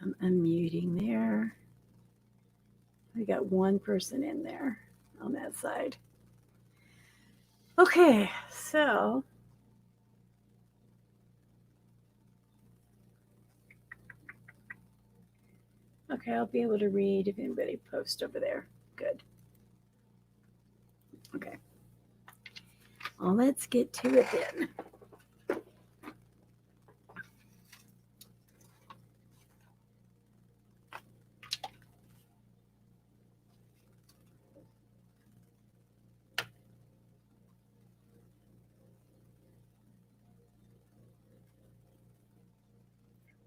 I'm unmuting there. I got one person in there on that side. Okay, so okay, I'll be able to read if anybody posts over there. Good. Okay. Well, let's get to it then.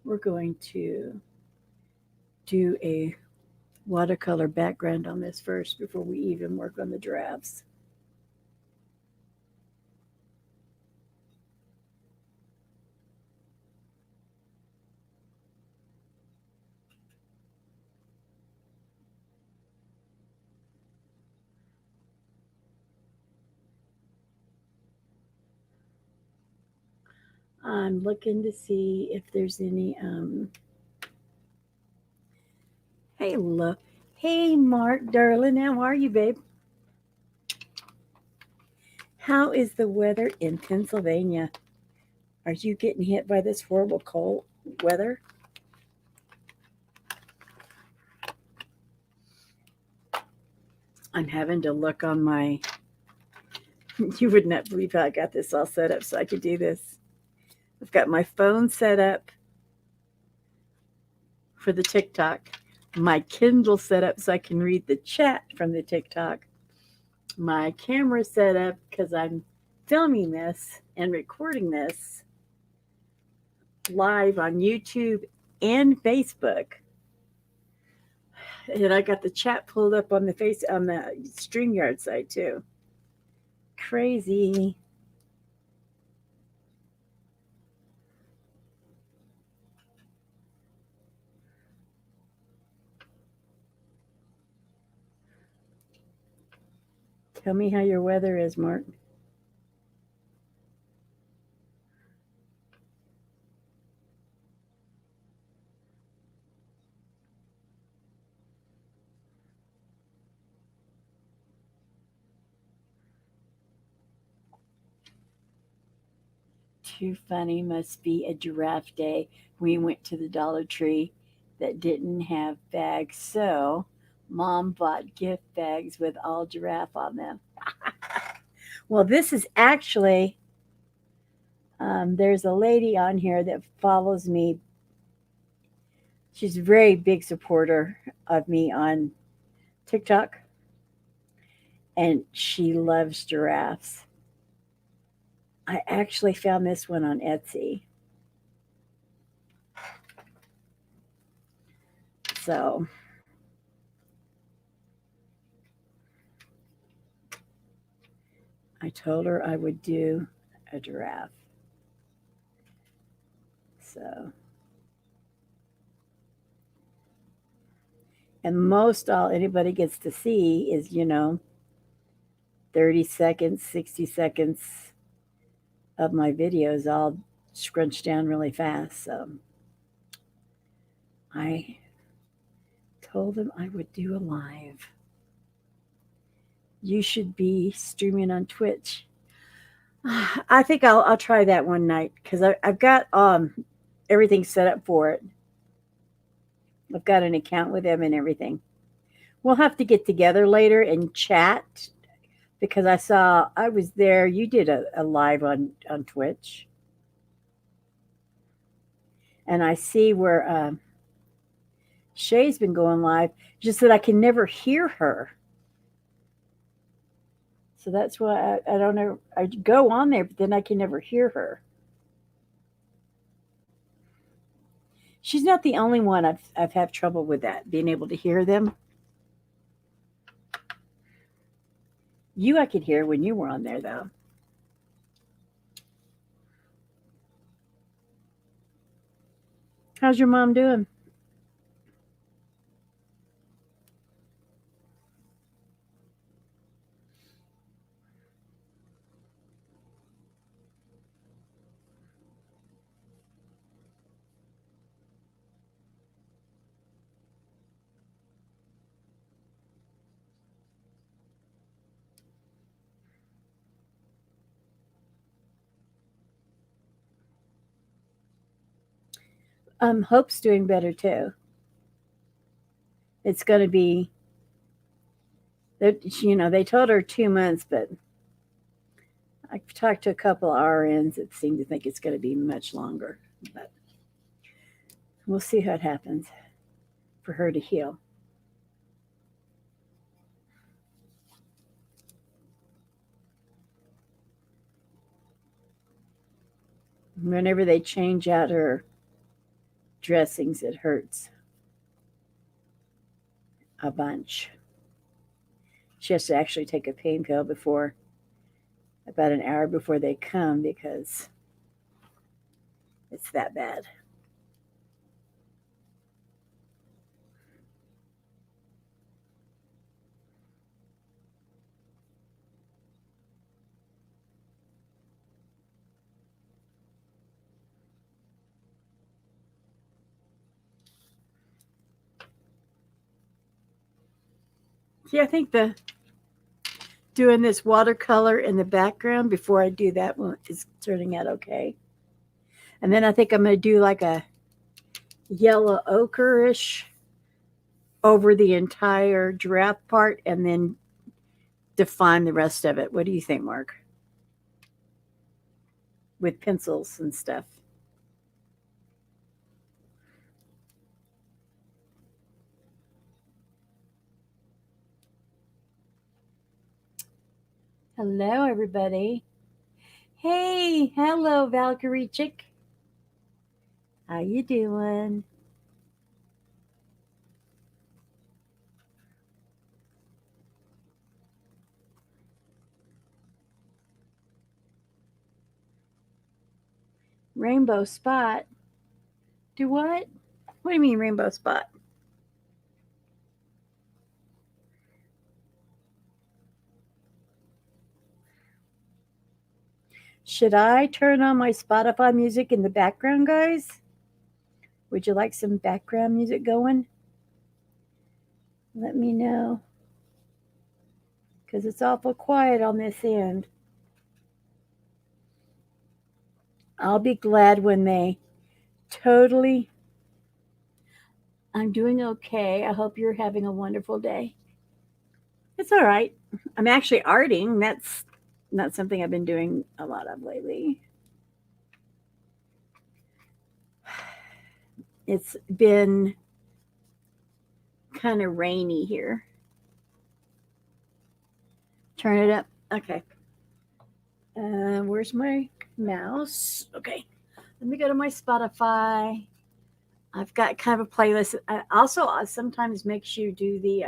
We're going to do a watercolor background on this first before we even work on the drafts. I'm looking to see if there's any. Hey, look. Hey, Mark, darling. How are you, babe? How is the weather in Pennsylvania? Are you getting hit by this horrible cold weather? I'm having to look on my. You would not believe how I got this all set up so I could do this. I've got my phone set up for the TikTok, my Kindle set up so I can read the chat from the TikTok, my camera set up because I'm filming this and recording this live on YouTube and Facebook. And I got the chat pulled up on the StreamYard site too. Crazy. Tell me how your weather is, Mark. Too funny. Must be a giraffe day. We went to the Dollar Tree that didn't have bags, so Mom bought gift bags with all giraffe on them. Well, this is actually, there's a lady on here that follows me. She's a very big supporter of me on TikTok, and she loves giraffes. I actually found this one on Etsy. So I told her I would do a giraffe. So, and most all anybody gets to see is, 30 seconds, 60 seconds of my videos all scrunched down really fast. So I told them I would do a live. You should be streaming on Twitch. I think I'll try that one night because I've got everything set up for it. I've got an account with them and everything. We'll have to get together later and chat because I was there. You did a live on Twitch, and I see where Shay's been going live. Just that I can never hear her. So that's why I don't know. I go on there, but then I can never hear her. She's not the only one I've had trouble with that, being able to hear them. You I could hear when you were on there though. How's your mom doing? Hope's doing better too. It's going to be, they told her 2 months, but I've talked to a couple of RNs that seem to think it's going to be much longer. But we'll see how it happens for her to heal. Whenever they change out her dressings, it hurts a bunch. She has to actually take a pain pill before, about an hour before they come, because it's that bad. See, I think the doing this watercolor in the background before I do that one is turning out okay. And then I think I'm going to do like a yellow ochreish over the entire giraffe part and then define the rest of it. What do you think, Mark? With pencils and stuff. Hello, everybody. Hey, hello, Valkyrie Chick. How you doing? Rainbow spot. Do what? What do you mean rainbow spot? Should I turn on my Spotify music in the background, guys? Would you like some background music going? Let me know. Because it's awful quiet on this end. I'll be glad when they totally. I'm doing okay. I hope you're having a wonderful day. It's all right. I'm actually arting. That's not something I've been doing a lot of lately. It's been kind of rainy here. Turn it up. Okay. Where's my mouse? Okay. Let me go to my Spotify. I've got kind of a playlist. I sometimes makes you do the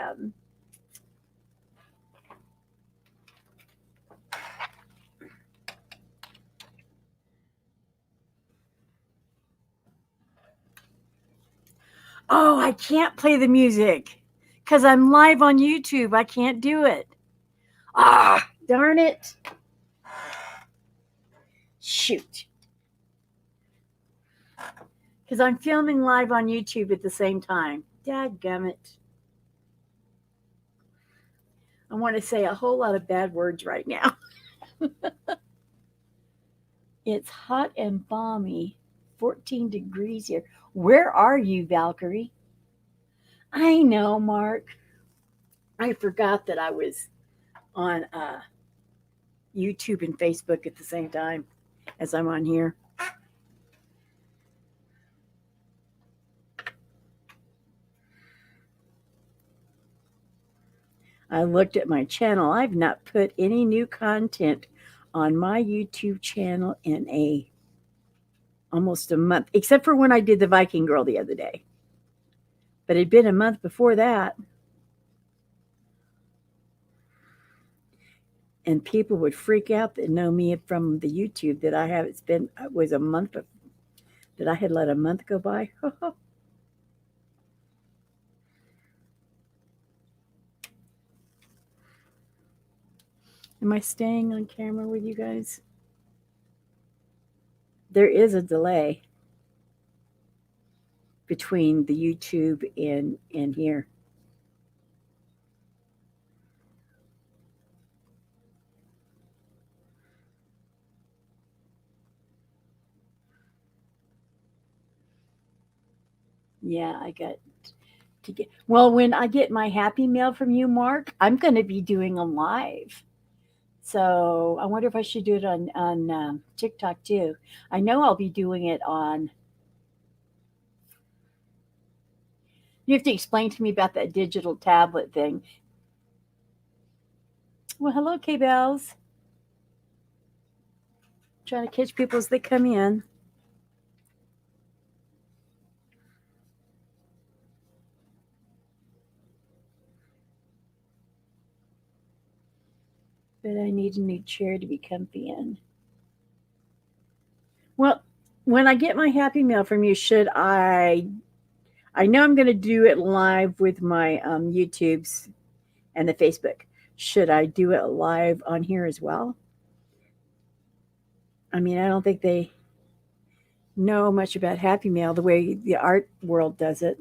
oh, I can't play the music because I'm live on YouTube. I can't do it. Ah, darn it. Shoot. Because I'm filming live on YouTube at the same time. Dadgummit. I want to say a whole lot of bad words right now. It's hot and balmy. 14 degrees here. Where are you, Valkyrie? I know, Mark. I forgot that I was on YouTube and Facebook at the same time as I'm on here. I looked at my channel. I've not put any new content on my YouTube channel in almost a month, except for when I did the Viking Girl the other day. But it'd been a month before that. And people would freak out that know me from the YouTube that I have. It was a month that I had let a month go by. Am I staying on camera with you guys? There is a delay between the YouTube and here. Yeah, I got to get. Well, when I get my happy mail from you, Mark, I'm going to be doing a live. So I wonder if I should do it on TikTok too. I know I'll be doing it on. You have to explain to me about that digital tablet thing. Well, hello, K Bells. Trying to catch people as they come in, but I need a new chair to be comfy in. Well, when I get my happy mail from you, should I? I know I'm going to do it live with my YouTubes and the Facebook. Should I do it live on here as well? I mean, I don't think they know much about Happy Mail the way the art world does it.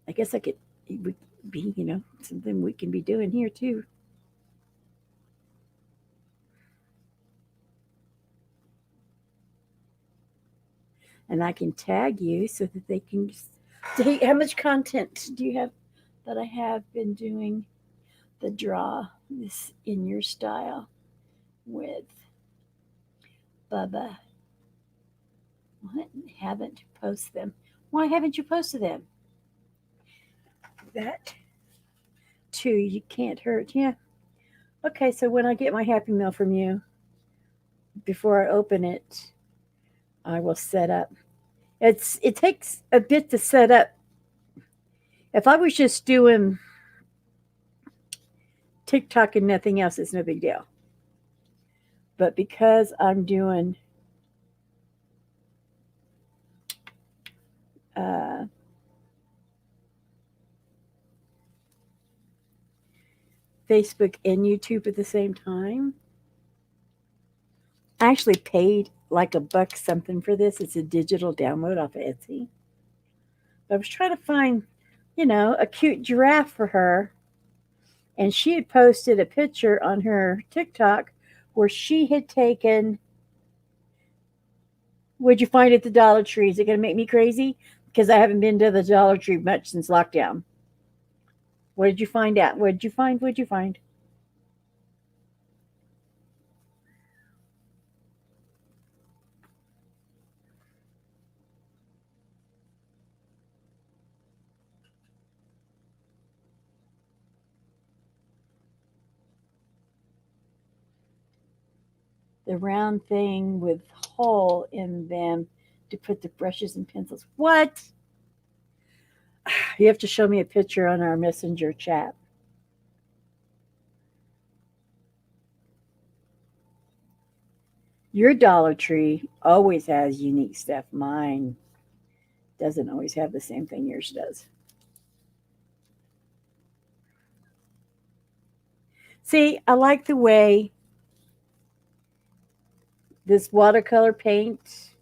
I guess I could it would be, something we can be doing here too. And I can tag you so that they can say how much content do you have that I have been doing the draw this in your style with Bubba. What? Haven't posted them. Why haven't you posted them? That too, you can't hurt. Yeah. Okay, so when I get my happy mail from you, before I open it, I will set up. It takes a bit to set up. If I was just doing TikTok and nothing else, it's no big deal. But because I'm doing uh, Facebook and YouTube at the same time, I actually paid like a buck something for this. It's a digital download off of Etsy. I was trying to find, a cute giraffe for her, and she had posted a picture on her TikTok where she had taken. What'd you find at the Dollar Tree? Is it going to make me crazy? Because I haven't been to the Dollar Tree much since lockdown. What did you find out? What did you find? What did you find? The round thing with hole in them to put the brushes and pencils. What? You have to show me a picture on our messenger chat. Your Dollar Tree always has unique stuff. Mine doesn't always have the same thing yours does. See, I like the way this watercolor paint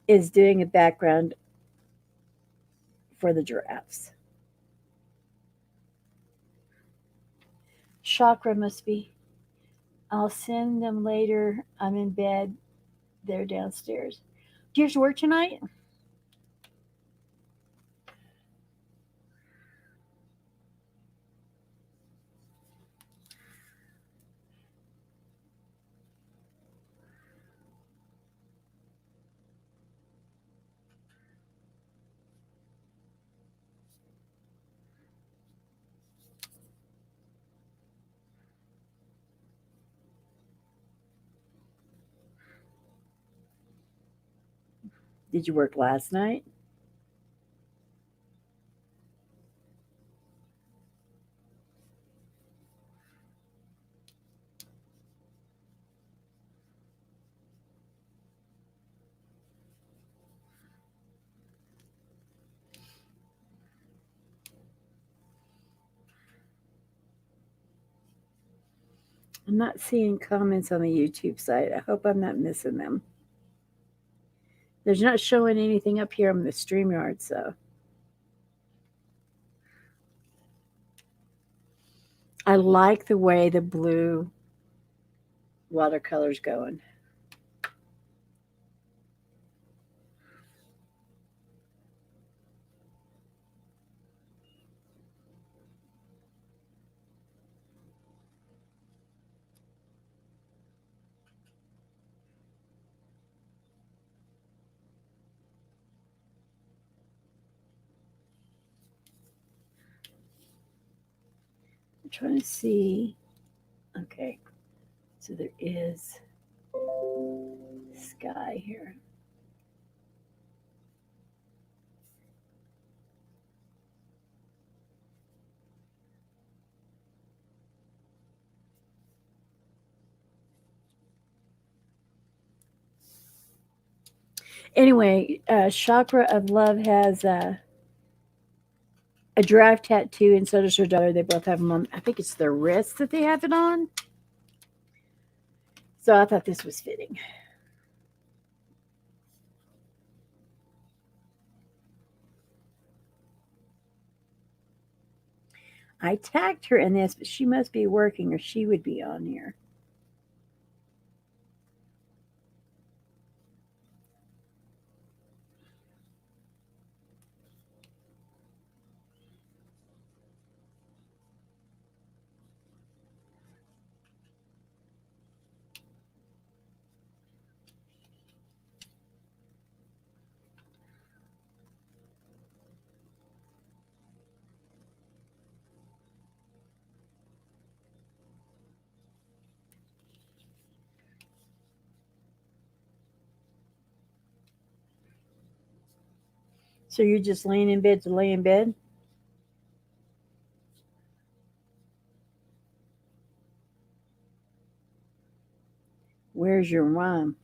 is doing a background for the giraffes. Chakra must be. I'll send them later. I'm in bed. They're downstairs. Do you have to work tonight? Did you work last night? I'm not seeing comments on the YouTube site. I hope I'm not missing them. There's not showing anything up here on the StreamYard, so I like the way the blue watercolor's going. trying to see. Okay, so there is sky here. Anyway, Chakra of Love has a giraffe tattoo, and so does her daughter. They both have them on. I think it's their wrist that they have it on. So I thought this was fitting. I tagged her in this, but she must be working or she would be on here. So you're just laying in bed to lay in bed? Where's your mom?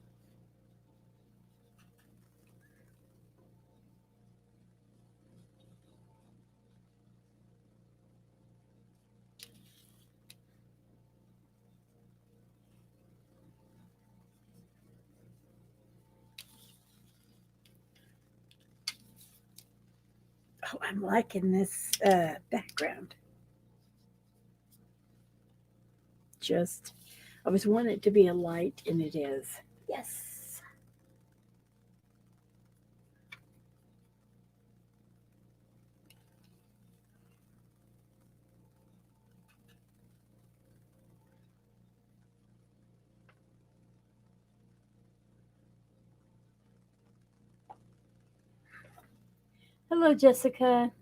Oh, I'm liking this background. Just, I was wanting it to be a light, and it is. Yes. Hello, Jessica.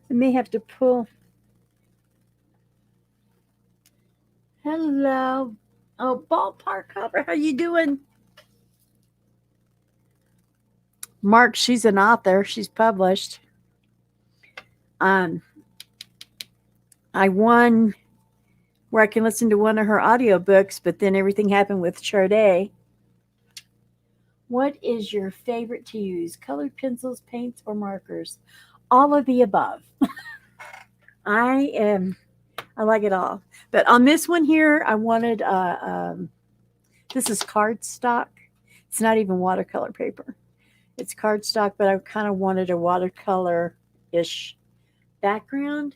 I may have to pull. Hello. Oh, ballpark cover. How you doing? Mark, she's an author. She's published. Um, I won where I can listen to one of her audiobooks, but then everything happened with Charday. What is your favorite to use? Colored pencils, paints, or markers? All of the above. I am. I like it all. But on this one here, I wanted. This is cardstock. It's not even watercolor paper. It's cardstock, but I kind of wanted a watercolor ish background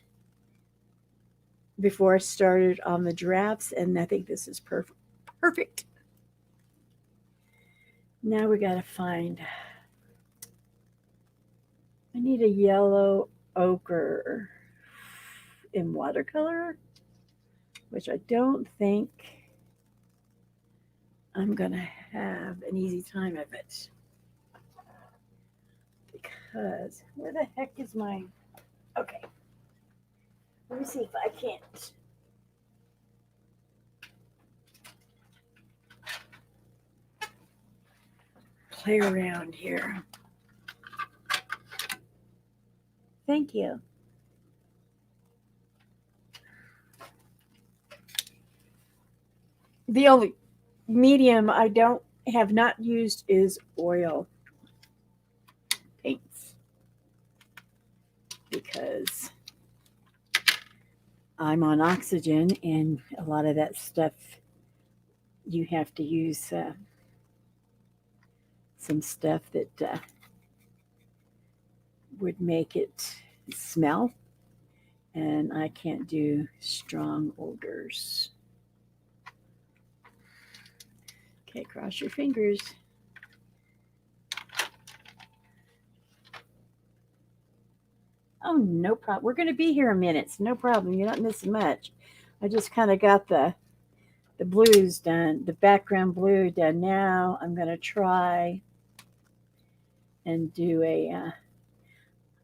before I started on the drafts, and I think this is perfect. Perfect. Now we got to find. I need a yellow ochre in watercolor, which I don't think I'm going to have an easy time of it. Because, where the heck is my. Okay. Let me see if I can't. Play around here. Thank you. The only medium I don't have not used is oil paints because I'm on oxygen and a lot of that stuff you have to use some stuff that would make it smell, and I can't do strong odors. Okay, cross your fingers. Oh, no problem. We're going to be here a minute. So no problem. You're not missing much. I just kind of got the blues done, the background blue done. Now I'm going to try and do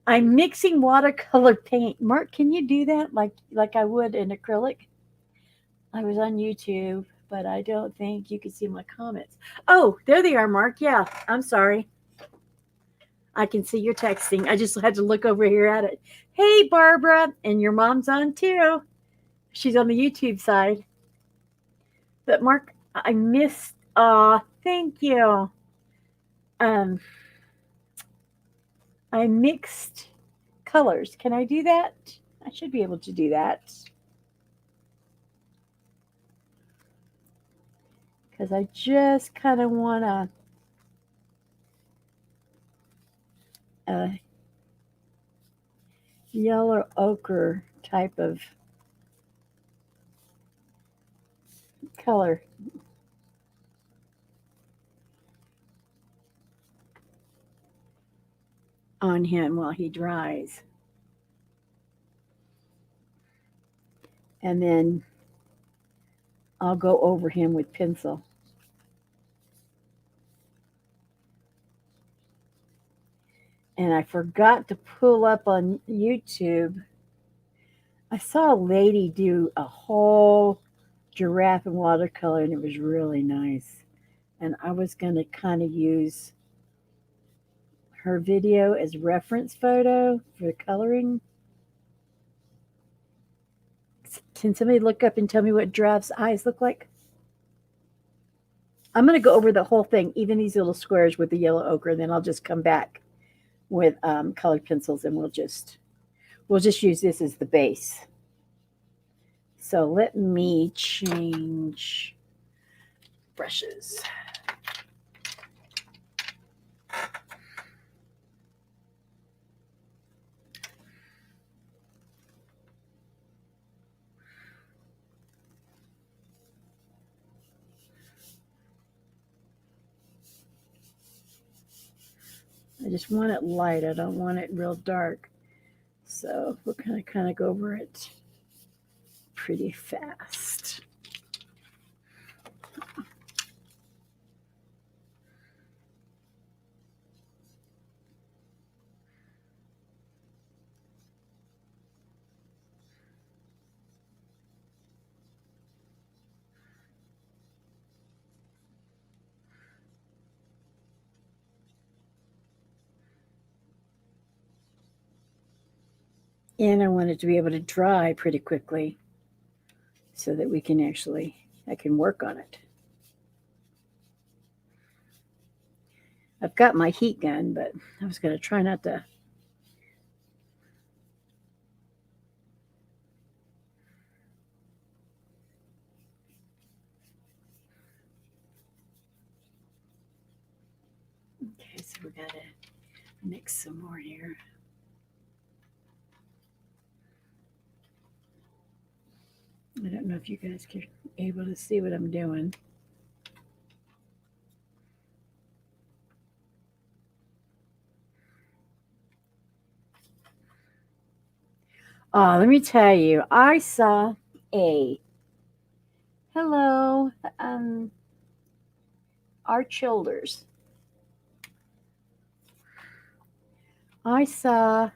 I'm mixing watercolor paint. Mark, can you do that like I would in acrylic? I was on YouTube, but I don't think you can see my comments. Oh, there they are, Mark. Yeah, I'm sorry. I can see you're texting. I just had to look over here at it. Hey, Barbara, and your mom's on too. She's on the YouTube side. But Mark, I missed. Thank you. Um, I mixed colors. Can I do that? I should be able to do that. Because I just kind of want a yellow ochre type of color. On him while he dries. And then I'll go over him with pencil. And I forgot to pull up on YouTube. I saw a lady do a whole giraffe in watercolor, and it was really nice. And I was going to kind of use her video as reference photo for coloring. Can somebody look up and tell me what giraffe's eyes look like? I'm going to go over the whole thing, even these little squares with the yellow ochre, and then I'll just come back with colored pencils, and we'll just use this as the base. So let me change brushes. I just want it light. I don't want it real dark. So we're going to kind of go over it pretty fast. And I want it to be able to dry pretty quickly so that I can work on it. I've got my heat gun, but I was going to try not to. Okay, so we got to mix some more here. I don't know if you guys are able to see what I'm doing. Let me tell you, I saw hello, our Childers. I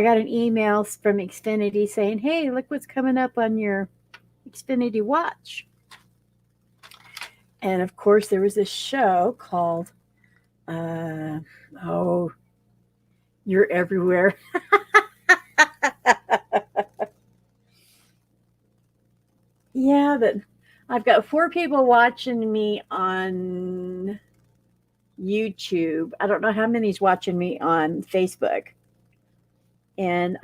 got an email from Xfinity saying, hey, look what's coming up on your Xfinity watch. And of course, there was this show called, You're Everywhere. Yeah, I've got 4 people watching me on YouTube. I don't know how many's watching me on Facebook. And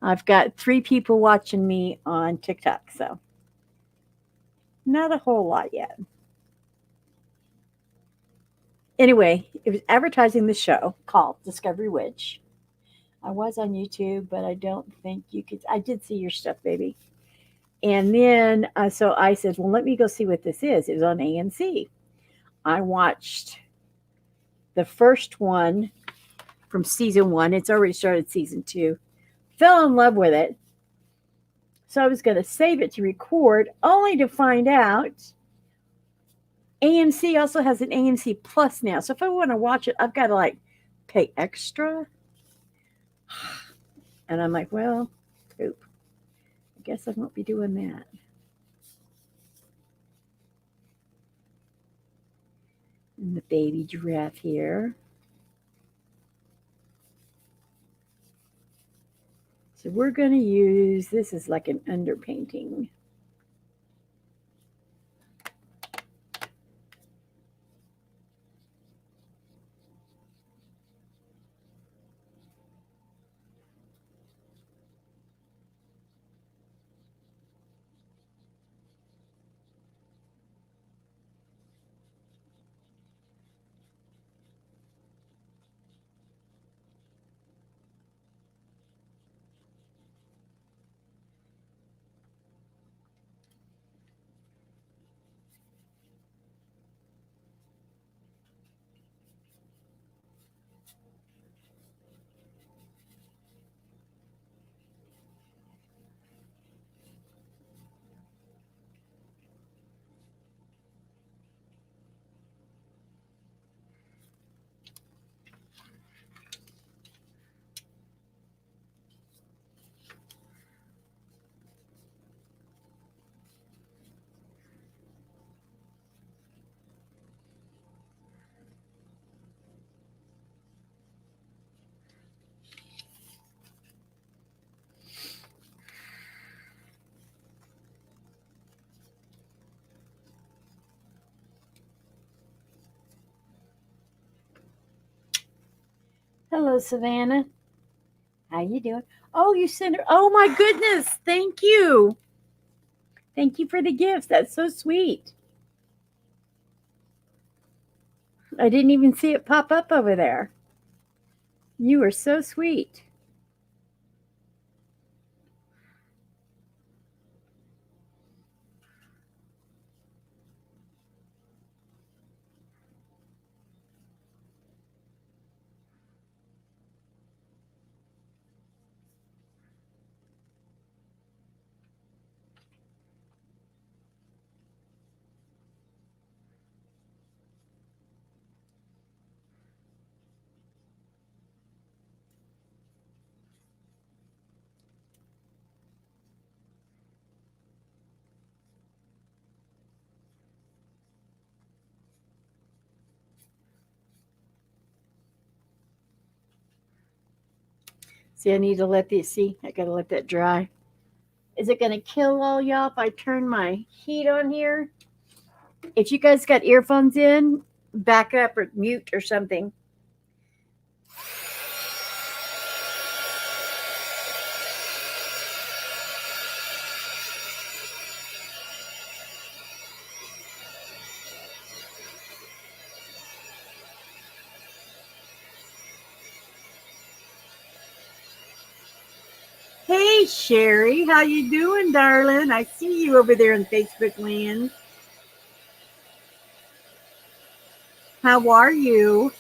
I've got 3 people watching me on TikTok. So not a whole lot yet. Anyway, it was advertising the show called Discovery Witch. I was on YouTube, but I don't think you could. I did see your stuff, baby. And then, so I said, well, let me go see what this is. It was on AMC. I watched the first one from season 1. It's already started season 2. Fell in love with it. So I was going to save it to record, only to find out AMC also has an AMC Plus now. So if I want to watch it, I've got to like pay extra. And I'm like, well, poop. I guess I won't be doing that. And the baby giraffe here. So we're going to use, this is like an underpainting. Hello, Savannah. How you doing? Oh, you sent her. Oh my goodness. Thank you. Thank you for the gifts. That's so sweet. I didn't even see it pop up over there. You are so sweet. See, I need to let this, see, I gotta let that dry. Is it gonna kill all y'all if I turn my heat on here? If you guys got earphones in, back up or mute or something. Hey, Sherry, how you doing, darling? I see you over there in Facebook land. How are you?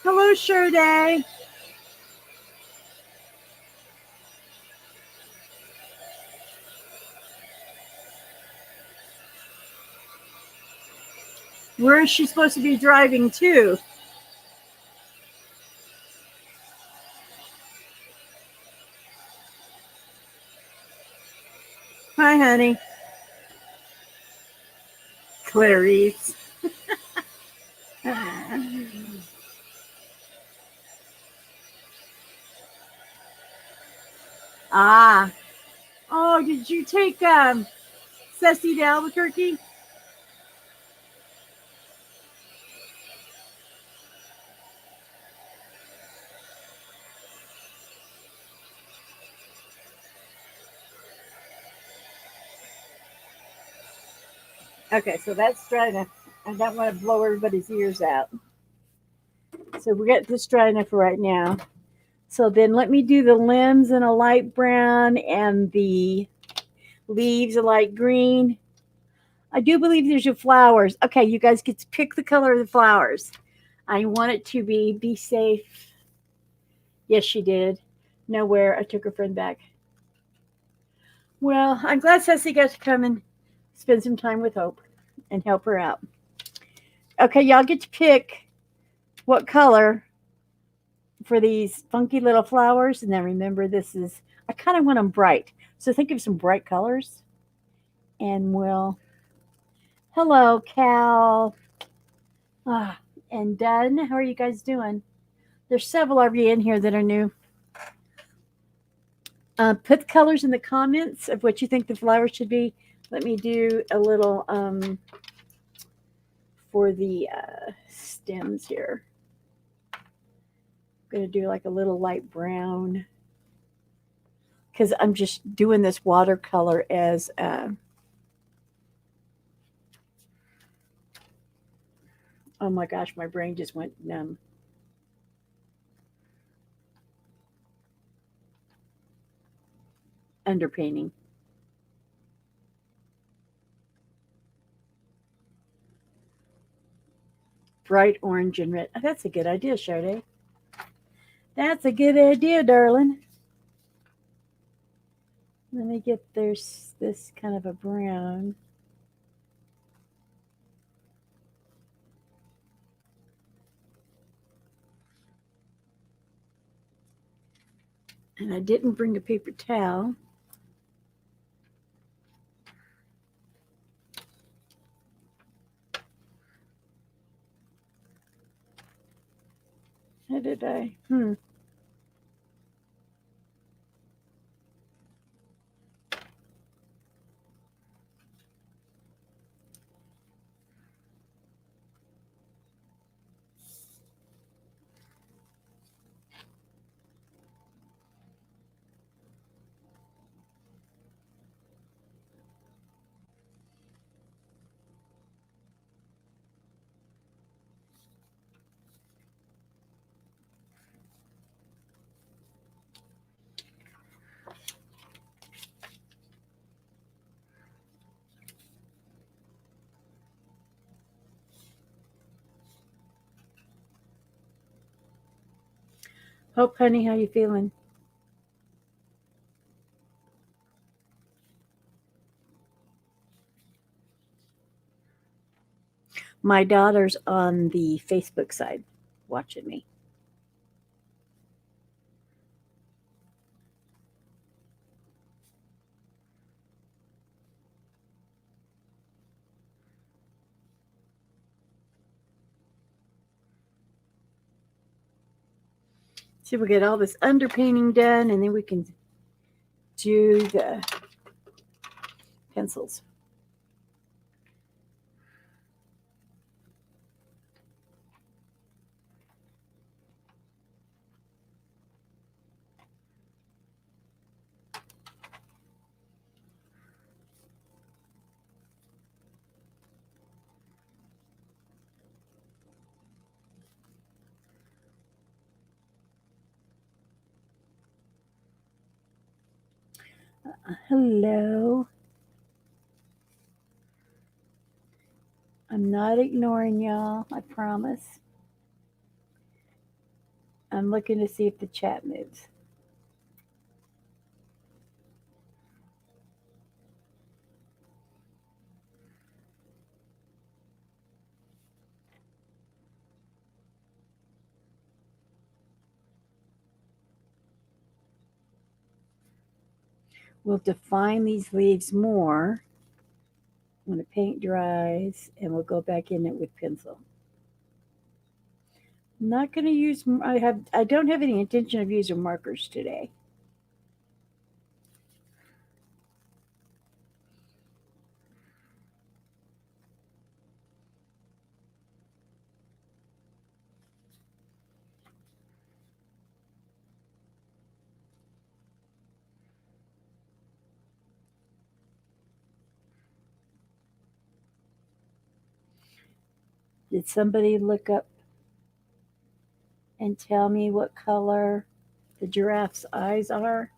Hello, Sherday. Where is she supposed to be driving to? Hi, honey. Clarice. Ah. Oh, did you take Ceci to Albuquerque? Okay, so that's dry enough. I don't want to blow everybody's ears out. So we got this dry enough for right now. So then let me do the limbs in a light brown and the leaves a light green. I do believe there's your flowers. Okay, you guys get to pick the color of the flowers. I want it to be safe. Yes, she did. Nowhere. I took her friend back. Well, I'm glad Ceci got to come and spend some time with Hope and help her out. Okay, y'all get to pick what color for these funky little flowers. And then remember, I kind of want them bright. So think of some bright colors. And hello, Cal. Ah, and Dunn, how are you guys doing? There's several of you in here that are new. Put the colors in the comments of what you think the flowers should be. Let me do a little for the stems here. I'm going to do like a little light brown because I'm just doing this watercolor as oh my gosh, my brain just went numb. Underpainting. Bright orange and red. Oh, that's a good idea, Sade. That's a good idea, darling. Let me get there's this kind of a brown. And I didn't bring a paper towel. How did I? Hope, honey, how you feeling? My daughter's on the Facebook side watching me. See, we'll get all this underpainting done, and then we can do the pencils. Hello. I'm not ignoring y'all, I promise. I'm looking to see if the chat moves. We'll define these leaves more when the paint dries, and we'll go back in it with pencil. I'm not going to use, I don't have any intention of using markers today. Did somebody look up and tell me what color the giraffe's eyes are?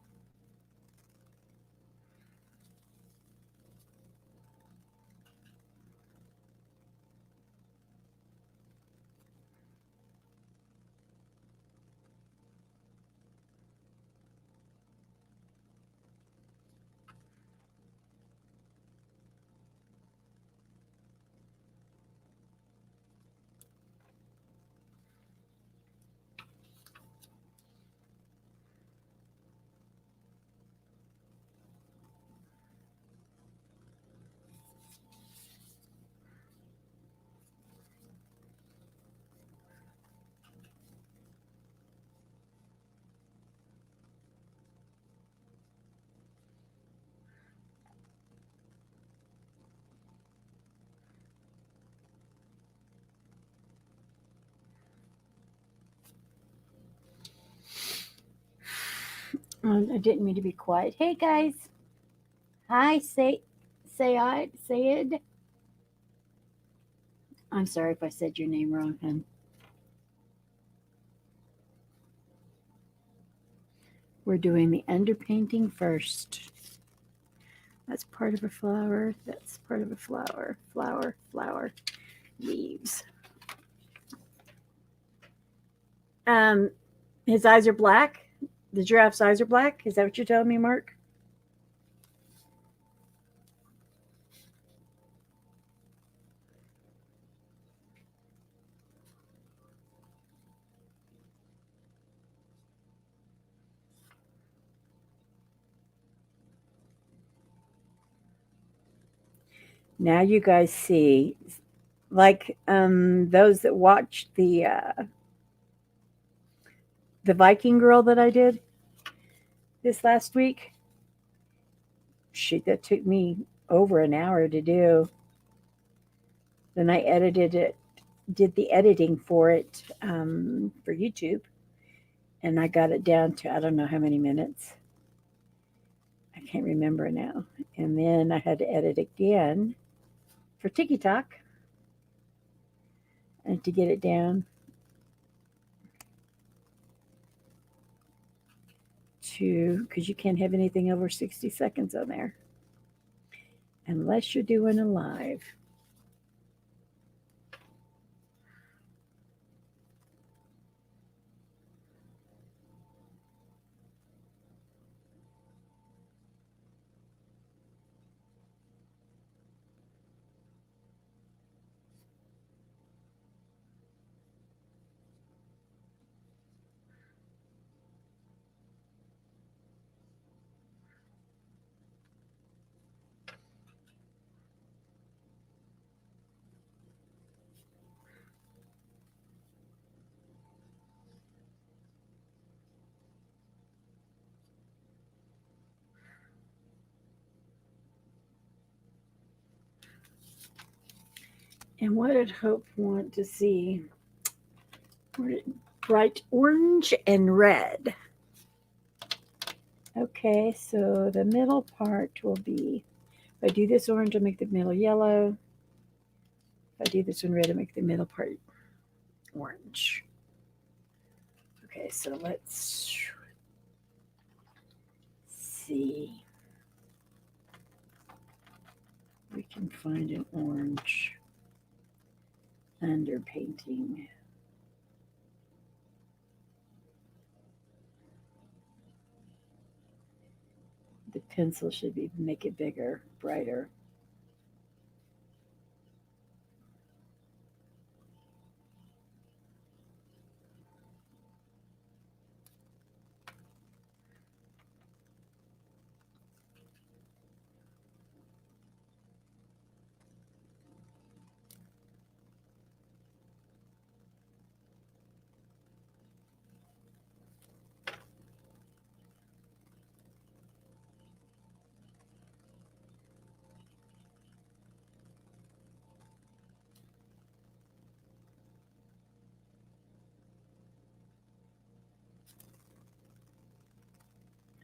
I didn't mean to be quiet. Hey guys. Hi, Sayed. I'm sorry if I said your name wrong, hon. We're doing the underpainting first. That's part of a flower. That's part of a flower. Flower, flower, leaves. His eyes are black. The giraffe's eyes are black. Is that what you're telling me, Mark? Now you guys see, like those that watched the Viking girl that I did this last week. That took me over an hour to do. Then I edited it, did the editing for it for YouTube, and I got it down to I don't know how many minutes. I can't remember now. And then I had to edit again for TikTok and to get it down to, because you can't have anything over 60 seconds on there unless you're doing a live. And what did Hope want to see? Bright orange and red. Okay, so the middle part will be, if I do this orange, I'll make the middle yellow. If I do this one red, I'll make the middle part orange. Okay, so let's see. We can find an orange underpainting. The pencil should be make it bigger, brighter.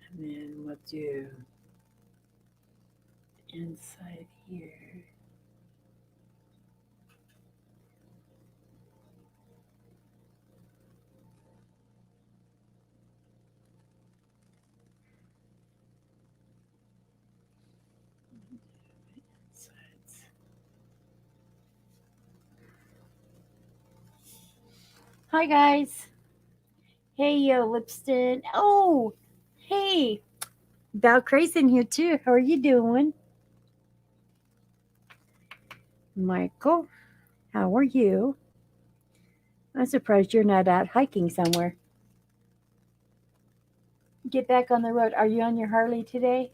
And then we'll do inside here. Sides. Hi guys. Hey yo, Lipston. Oh, hey. Val Crayson here too. How are you doing? Michael, how are you? I'm surprised you're not out hiking somewhere. Get back on the road. Are you on your Harley today?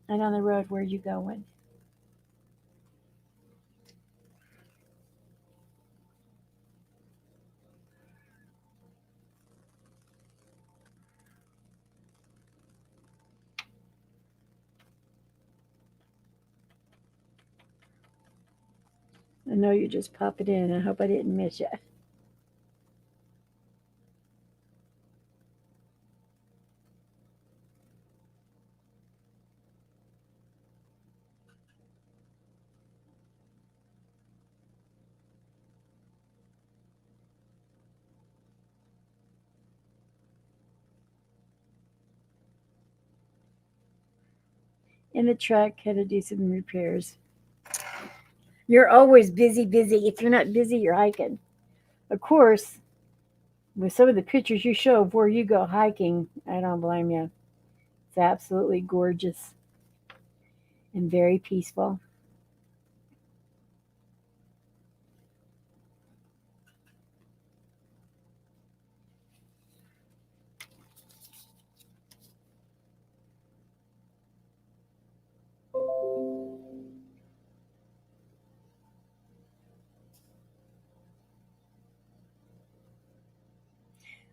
And on the road, where are you going? I know you're just popping in. I hope I didn't miss you. In the truck, had to do some repairs. You're always busy, busy. If you're not busy, you're hiking. Of course, with some of the pictures you show of where you go hiking, I don't blame you. It's absolutely gorgeous and very peaceful.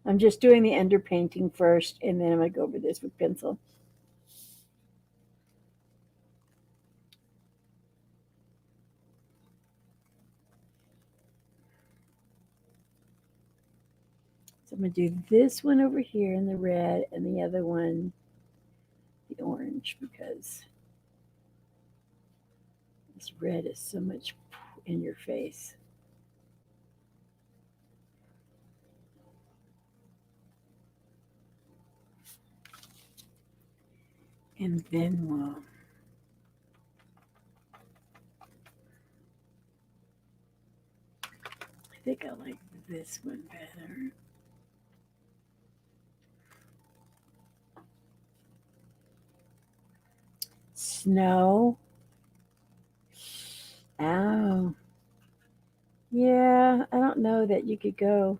I'm just doing the underpainting first, and then I'm going to go over this with pencil. So I'm going to do this one over here in the red, and the other one the orange, because this red is so much in your face. And then we'll I think I like this one better. Snow. Oh. Yeah, I don't know that you could go.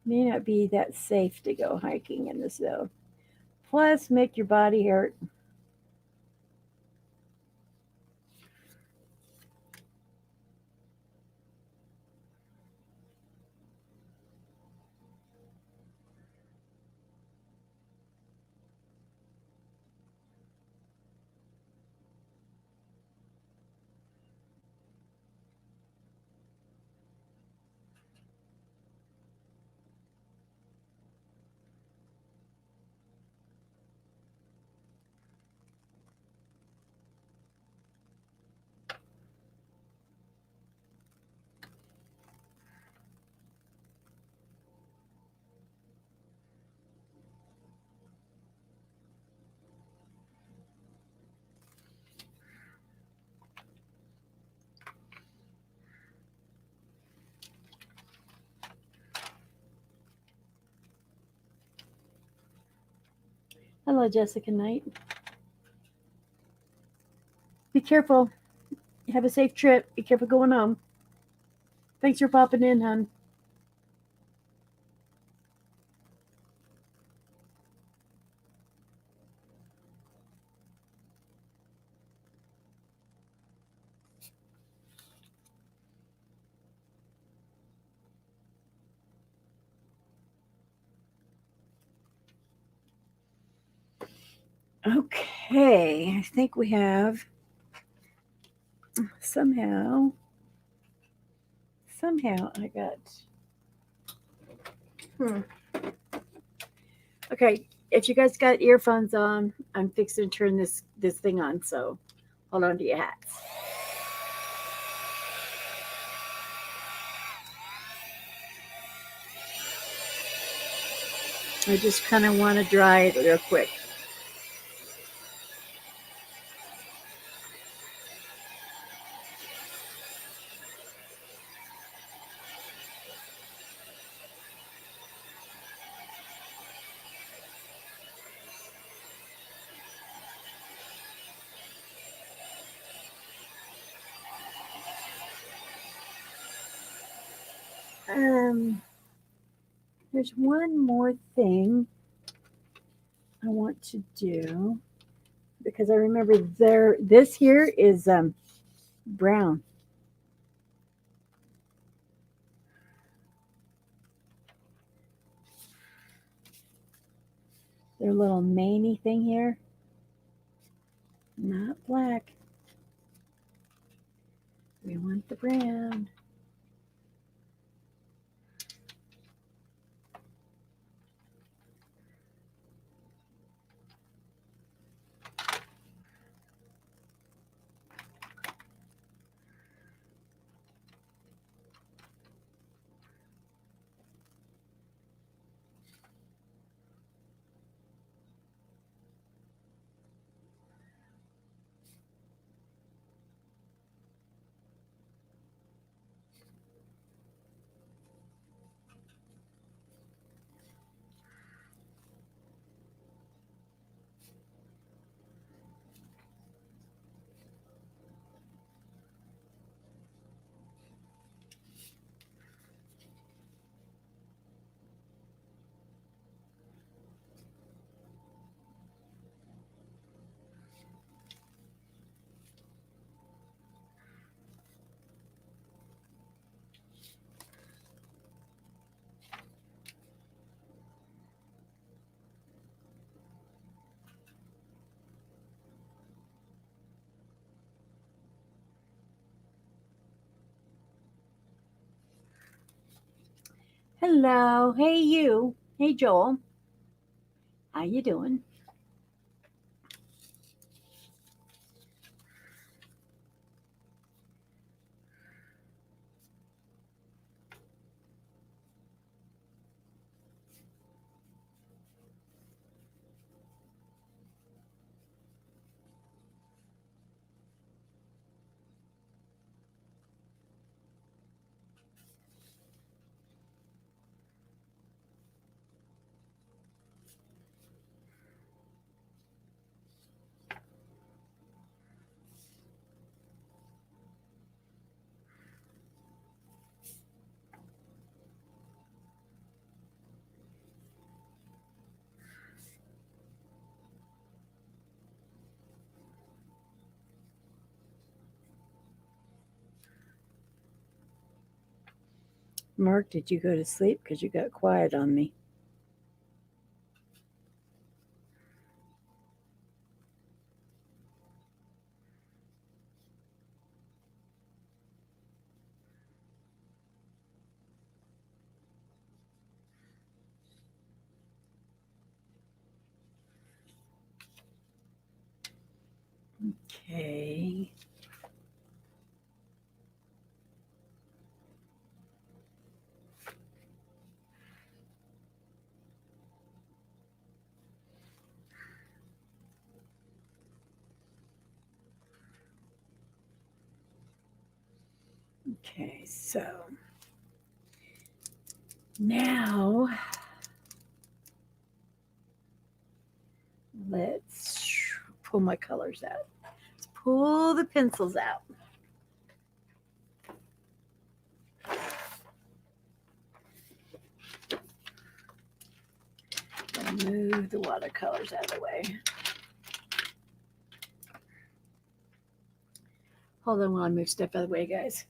May not be that safe to go hiking in the snow. Plus, make your body hurt. Hello, Jessica Knight. Be careful. Have a safe trip. Be careful going home. Thanks for popping in, hon. Okay, I think we have somehow I got Okay, if you guys got earphones on, I'm fixing to turn this thing on, so hold on to your hats. I just kind of want to dry it real quick. Um, there's one more thing I want to do because I remember this here is brown. Their little maney thing here, not black. We want the brown. Hello, hey you, hey Joel, how you doing? Mark, did you go to sleep? Because you got quiet on me. Okay. Okay, so now let's pull my colors out. Let's pull the pencils out. And move the watercolors out of the way. Hold on while I move stuff out of the way, guys.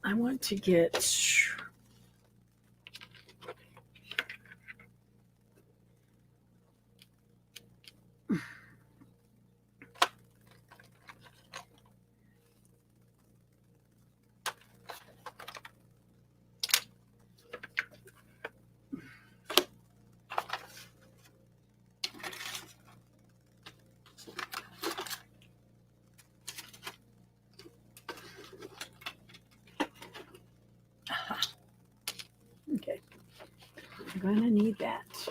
I want to get going to need that.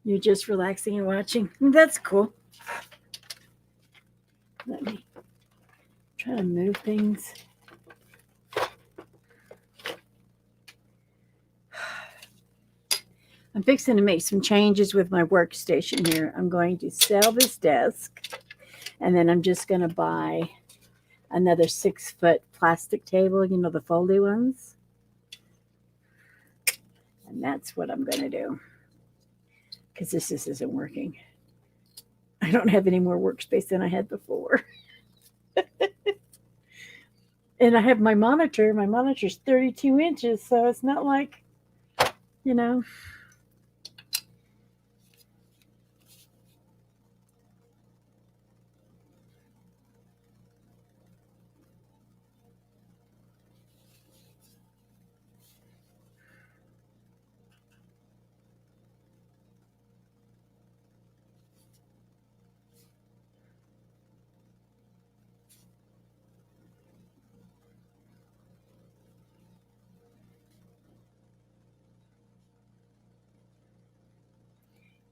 You're just relaxing and watching. That's cool. Let me try to move things. I'm fixing to make some changes with my workstation here. I'm going to sell this desk, and then I'm just going to buy another 6-foot plastic table, you know, the foldy ones. And that's what I'm going to do, because this just isn't working. I don't have any more workspace than I had before. And I have my monitor. My monitor's 32 inches, so it's not like, you know.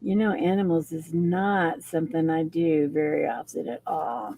You know, animals is not something I do very often at all.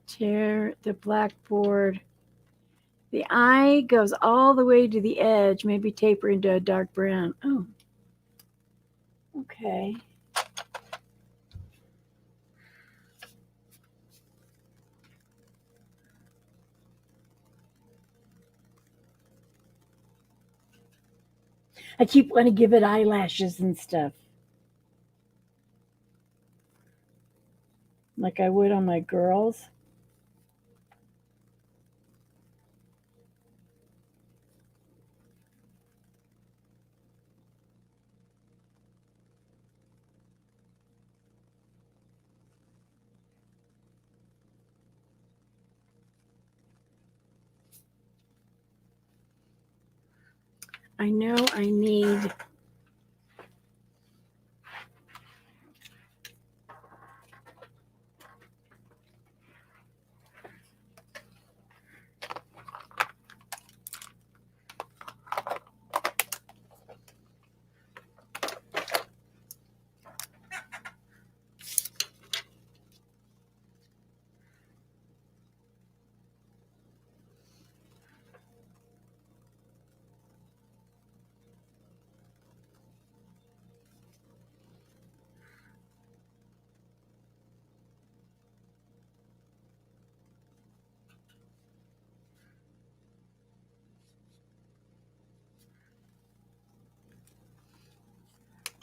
Tear the blackboard. The eye goes all the way to the edge, maybe taper into a dark brown. Oh, okay. I keep wanting to give it eyelashes and stuff, like I would on my girls. I know I need.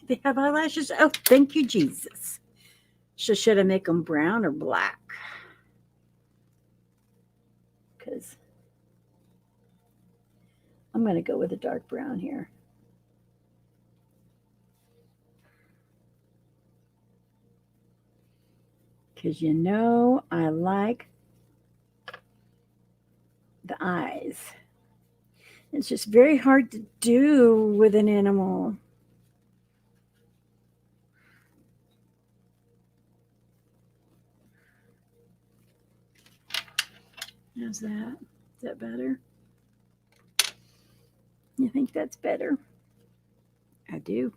They have eyelashes. Oh, thank you, Jesus. So should I make them brown or black? Because I'm going to go with a dark brown here. Because you know I like the eyes. It's just very hard to do with an animal. How's that? Is that better? You think that's better? I do.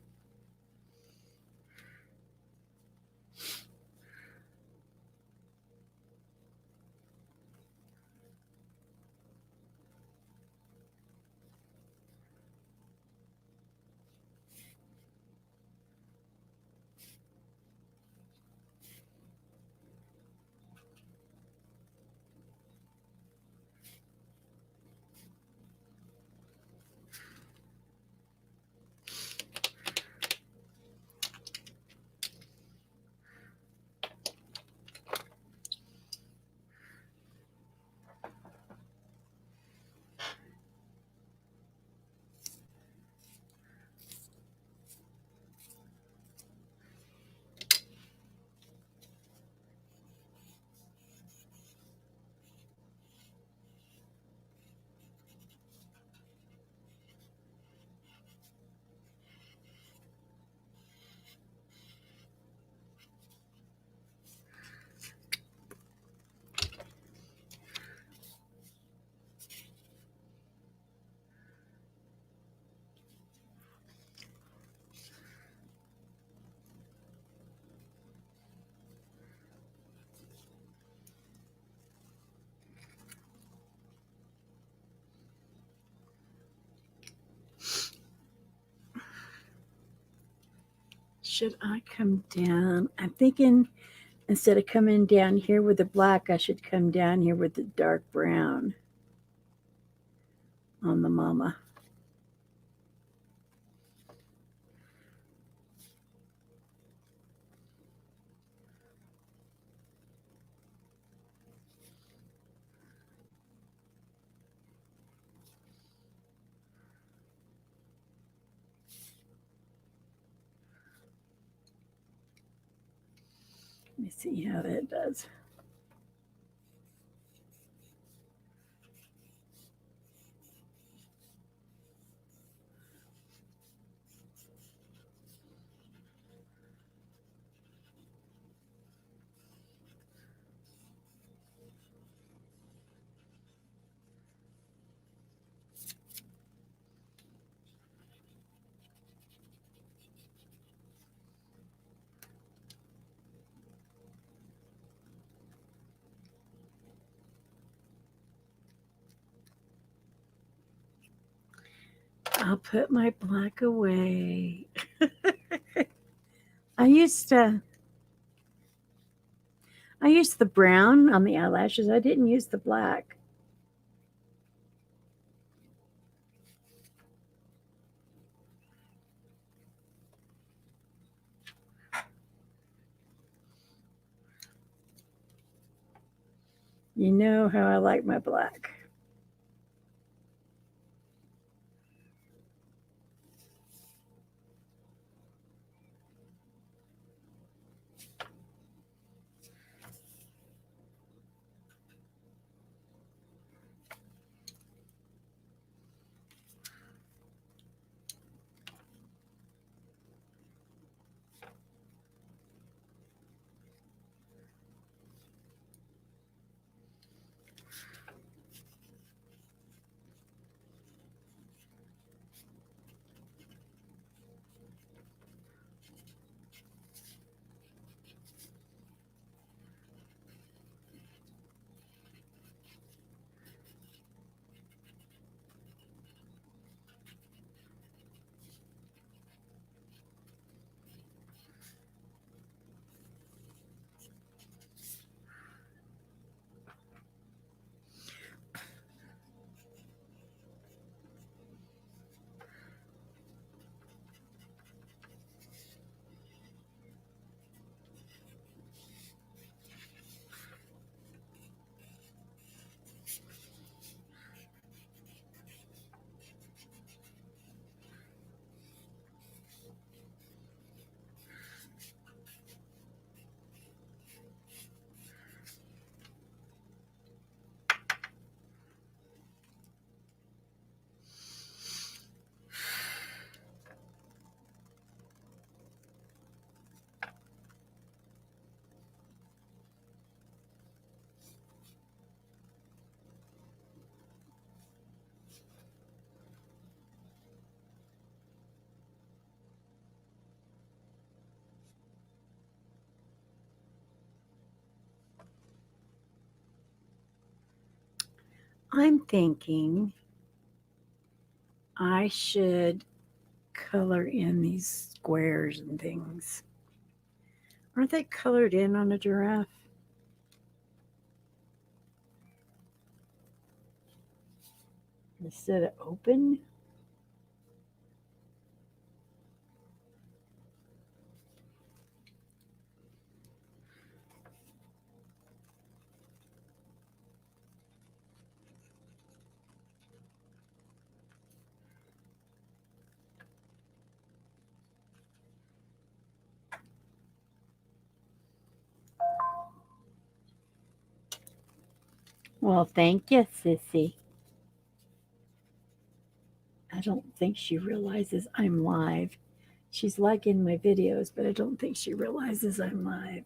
should I come down? I'm thinking instead of coming down here with the black, I should come down here with the dark brown on the mama. Let me see how that does. I'll put my black away. I used the brown on the eyelashes. I didn't use the black. You know how I like my black. I'm thinking I should color in these squares and things. Aren't they colored in on a giraffe? Instead of open? Well, thank you, Sissy. I don't think she realizes I'm live. She's liking my videos, but I don't think she realizes I'm live.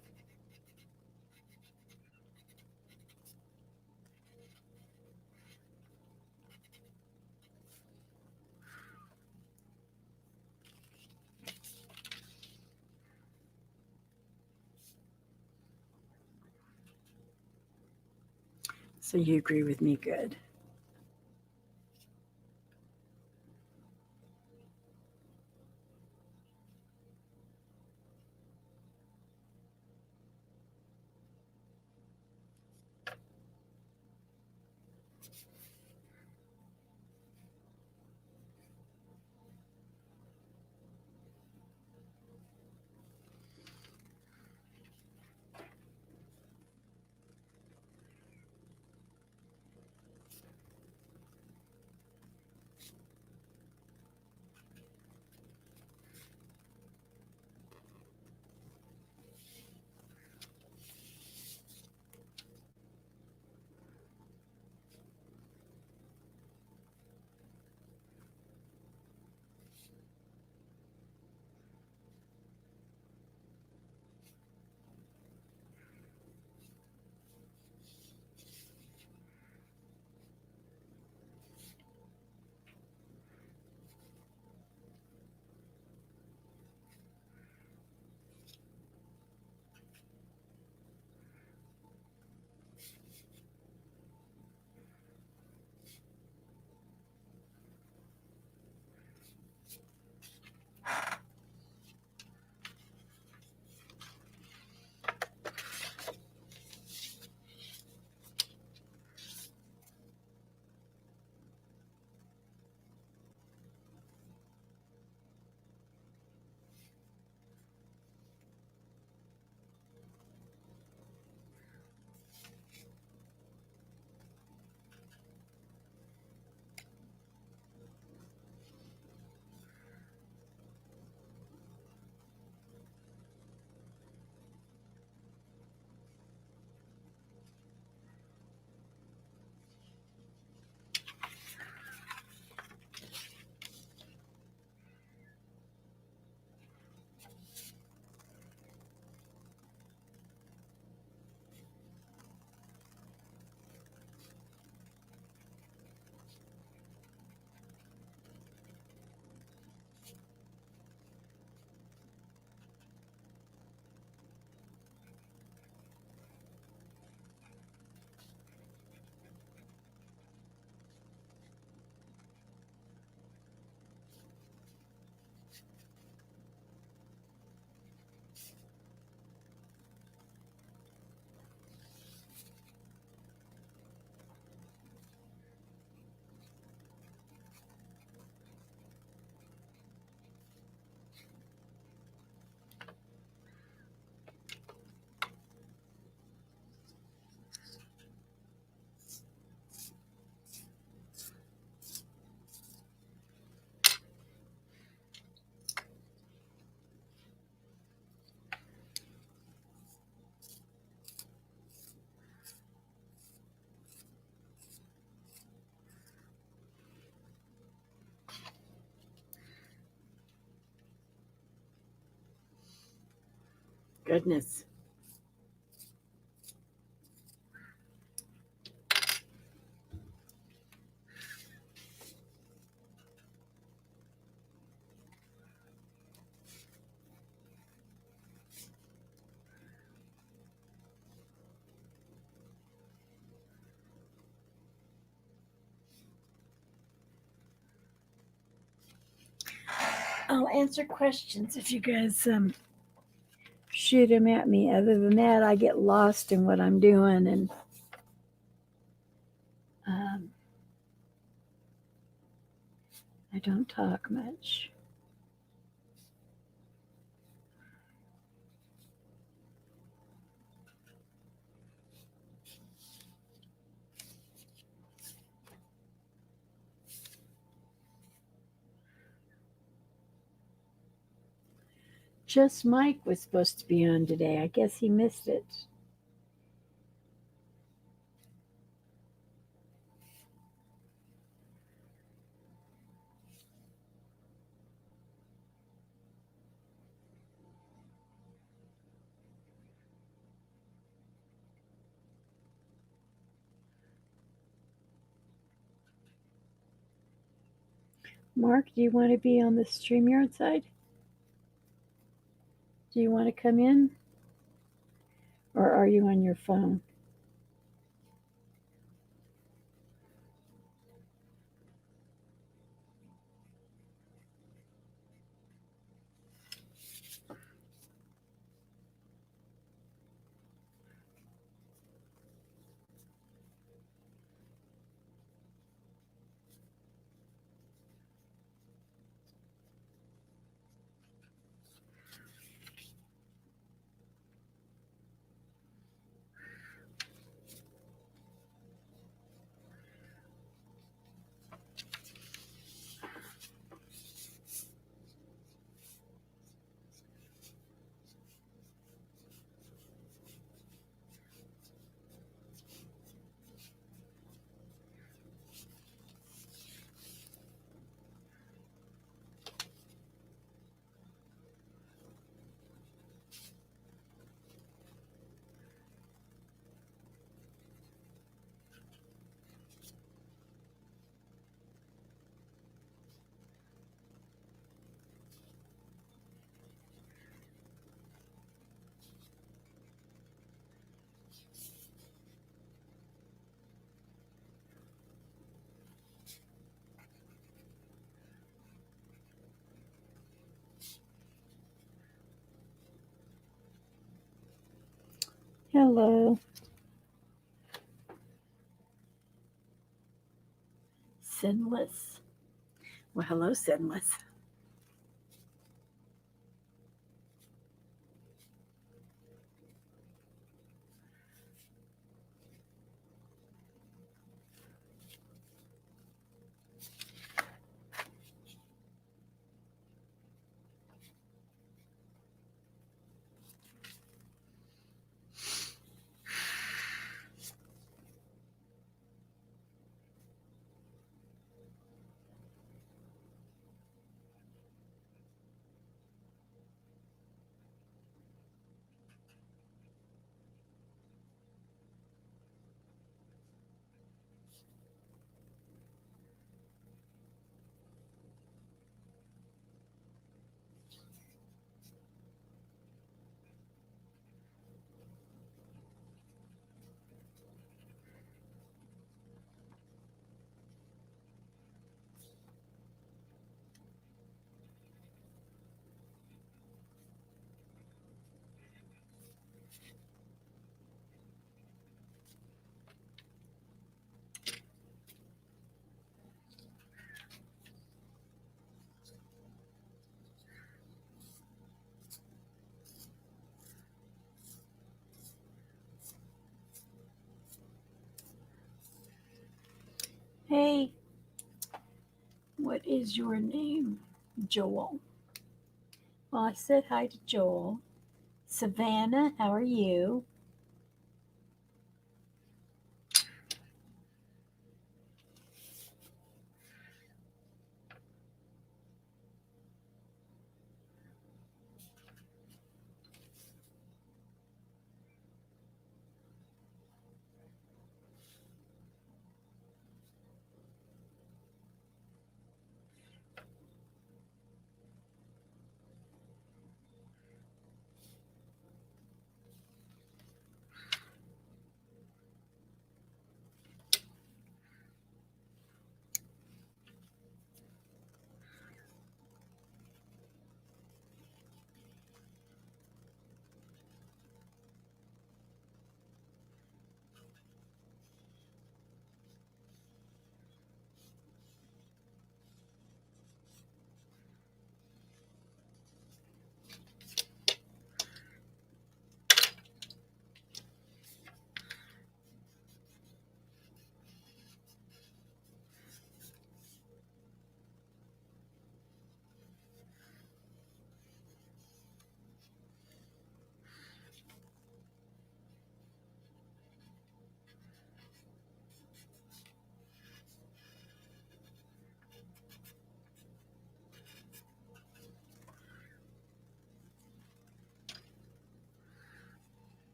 So you agree with me? Good. goodness. I'll answer questions if you guys shoot them at me. Other than that, I get lost in what I'm doing, and um, I don't talk much. Just Mike was supposed to be on today. I guess he missed it. Mark, do you want to be on the StreamYard side? Do you want to come in? Or are you on your phone? Hello. Sinless. Well, hello, Sinless. Hey, what is your name? Joel. Well, I said hi to Joel. Savannah, how are you?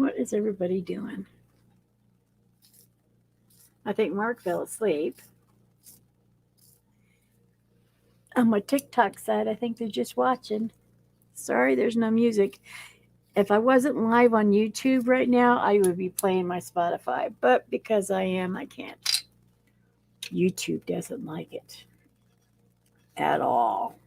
What is everybody doing? I think Mark fell asleep. On my TikTok side, I think they're just watching. Sorry, there's no music. If I wasn't live on YouTube right now, I would be playing my Spotify. But because I am, I can't. YouTube doesn't like it at all.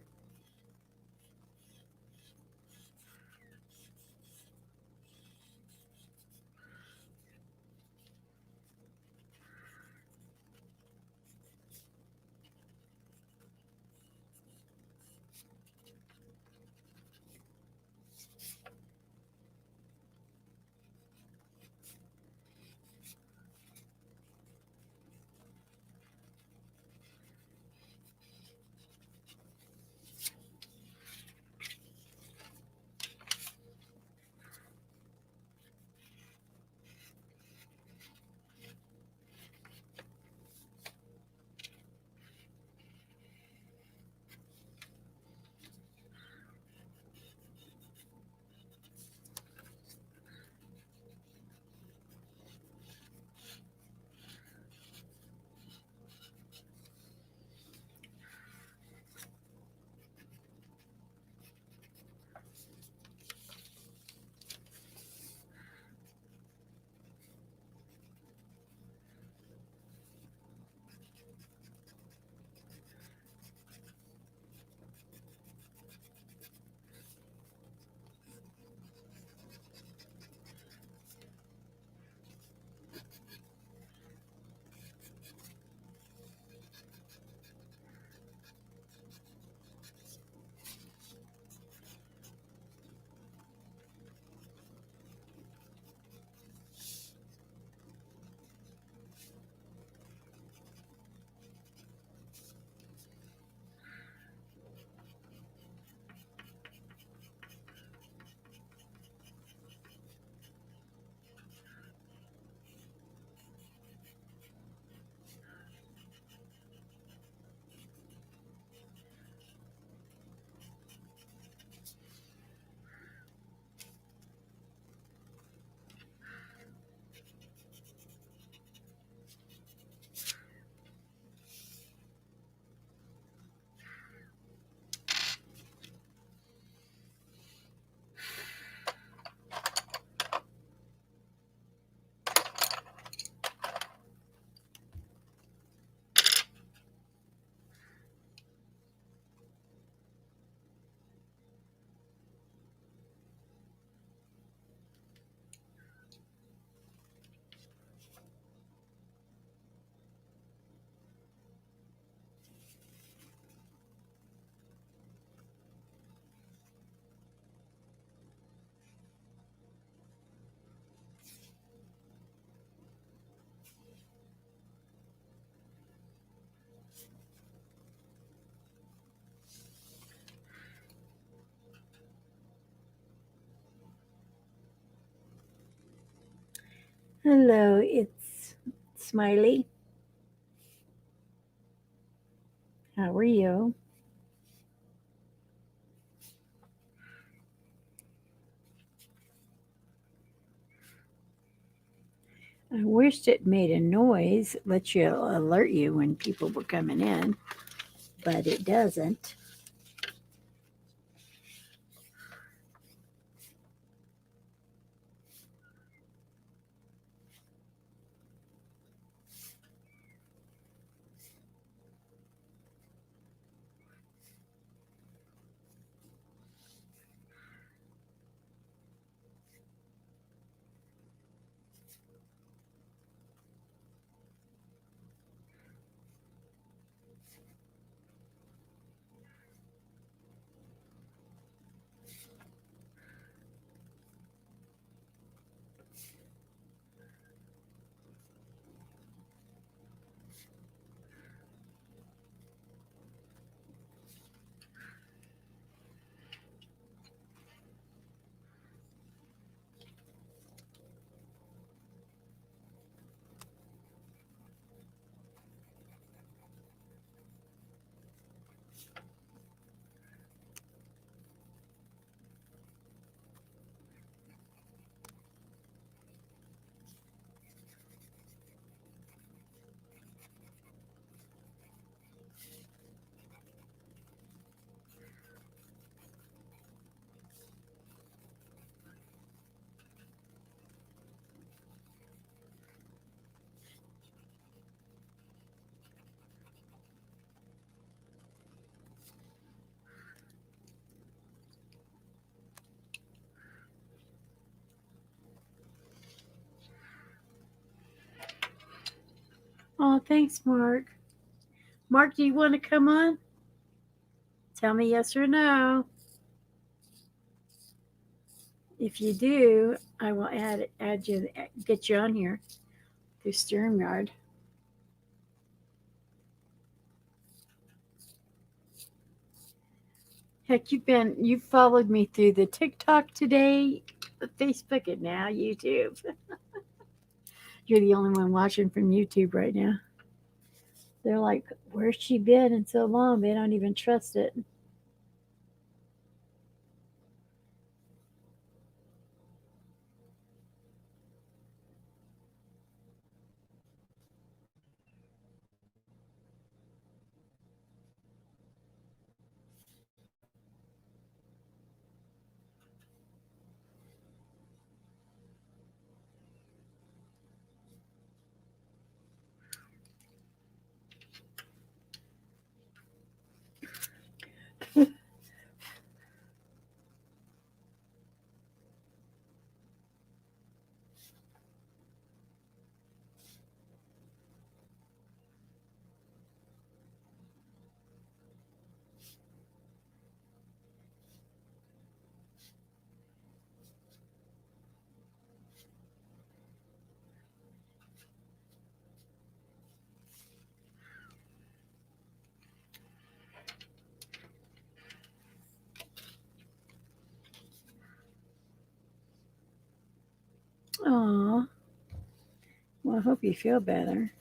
Hello, it's Smiley. How are you? I wished it made a noise, let you alert you when people were coming in, but it doesn't. Oh, thanks, Mark. Mark, do you want to come on? Tell me yes or no. If you do, I will add you, get you on here through StreamYard. Heck, you've followed me through the TikTok today, the Facebook, and now YouTube. You're the only one watching from YouTube right now. They're like, where's she been in so long? They don't even trust it. Aw. Well, I hope you feel better.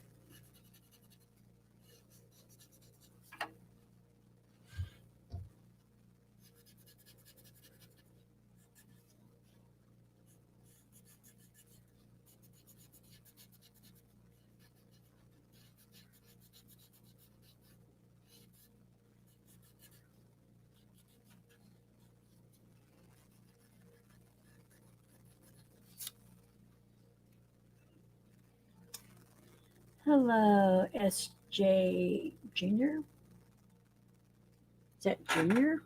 Hello, SJ Jr. Is that Junior?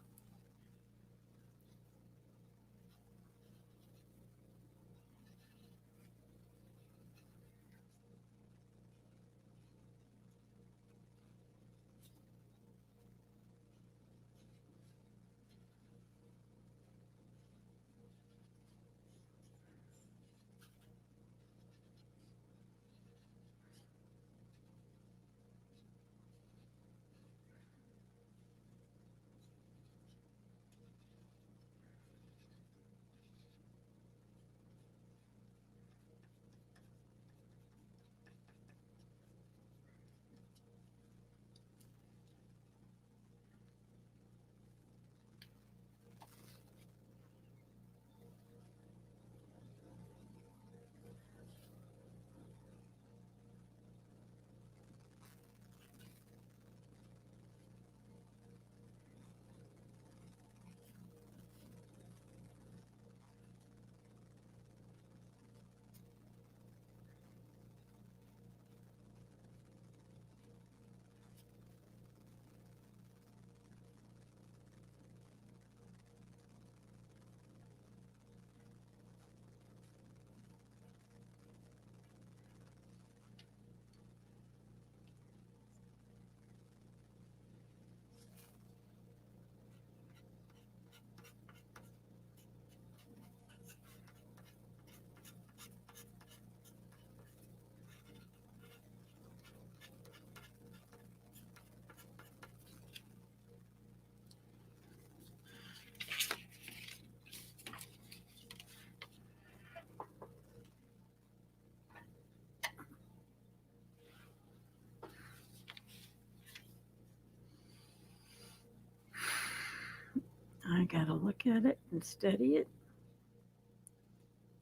I gotta look at it and study it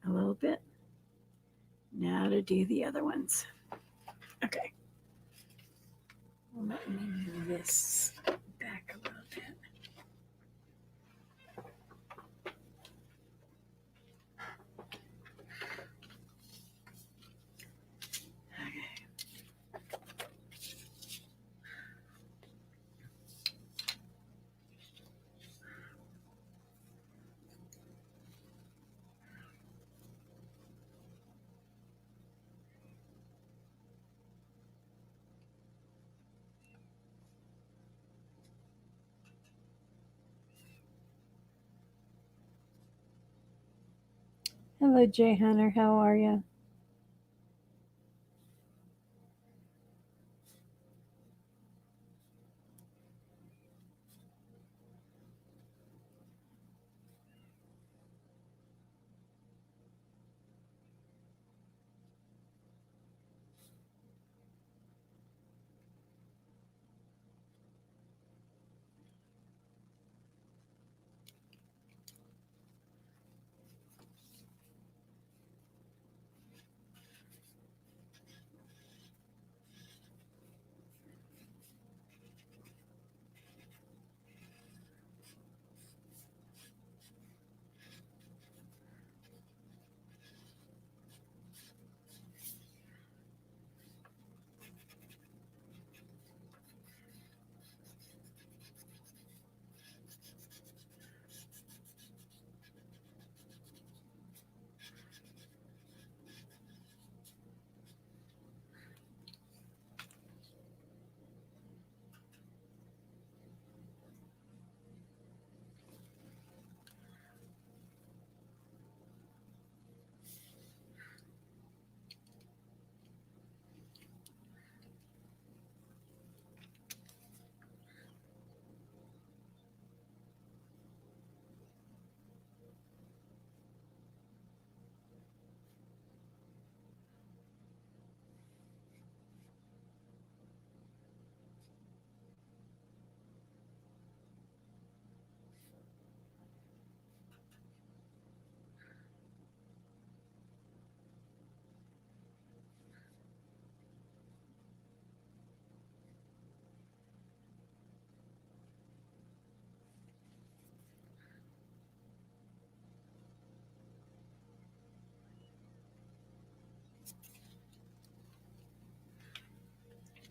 a little bit. Now to do the other ones. Okay. Let me move this back a little bit. Hello, Jay Hunter. How are you?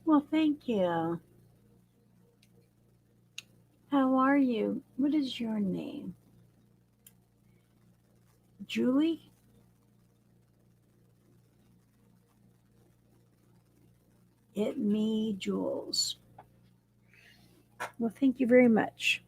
Well, thank you. How are you? What is your name? Julie? It me, Jules. Well, thank you very much.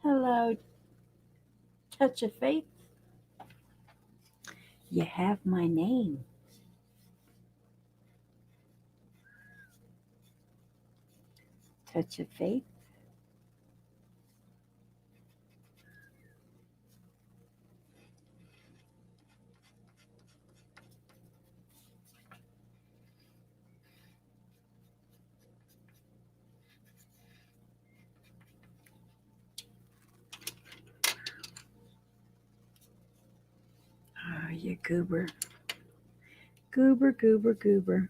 Hello, Touch of Faith. You have my name. Touch of Faith. Oh, you goober. Goober, goober, goober.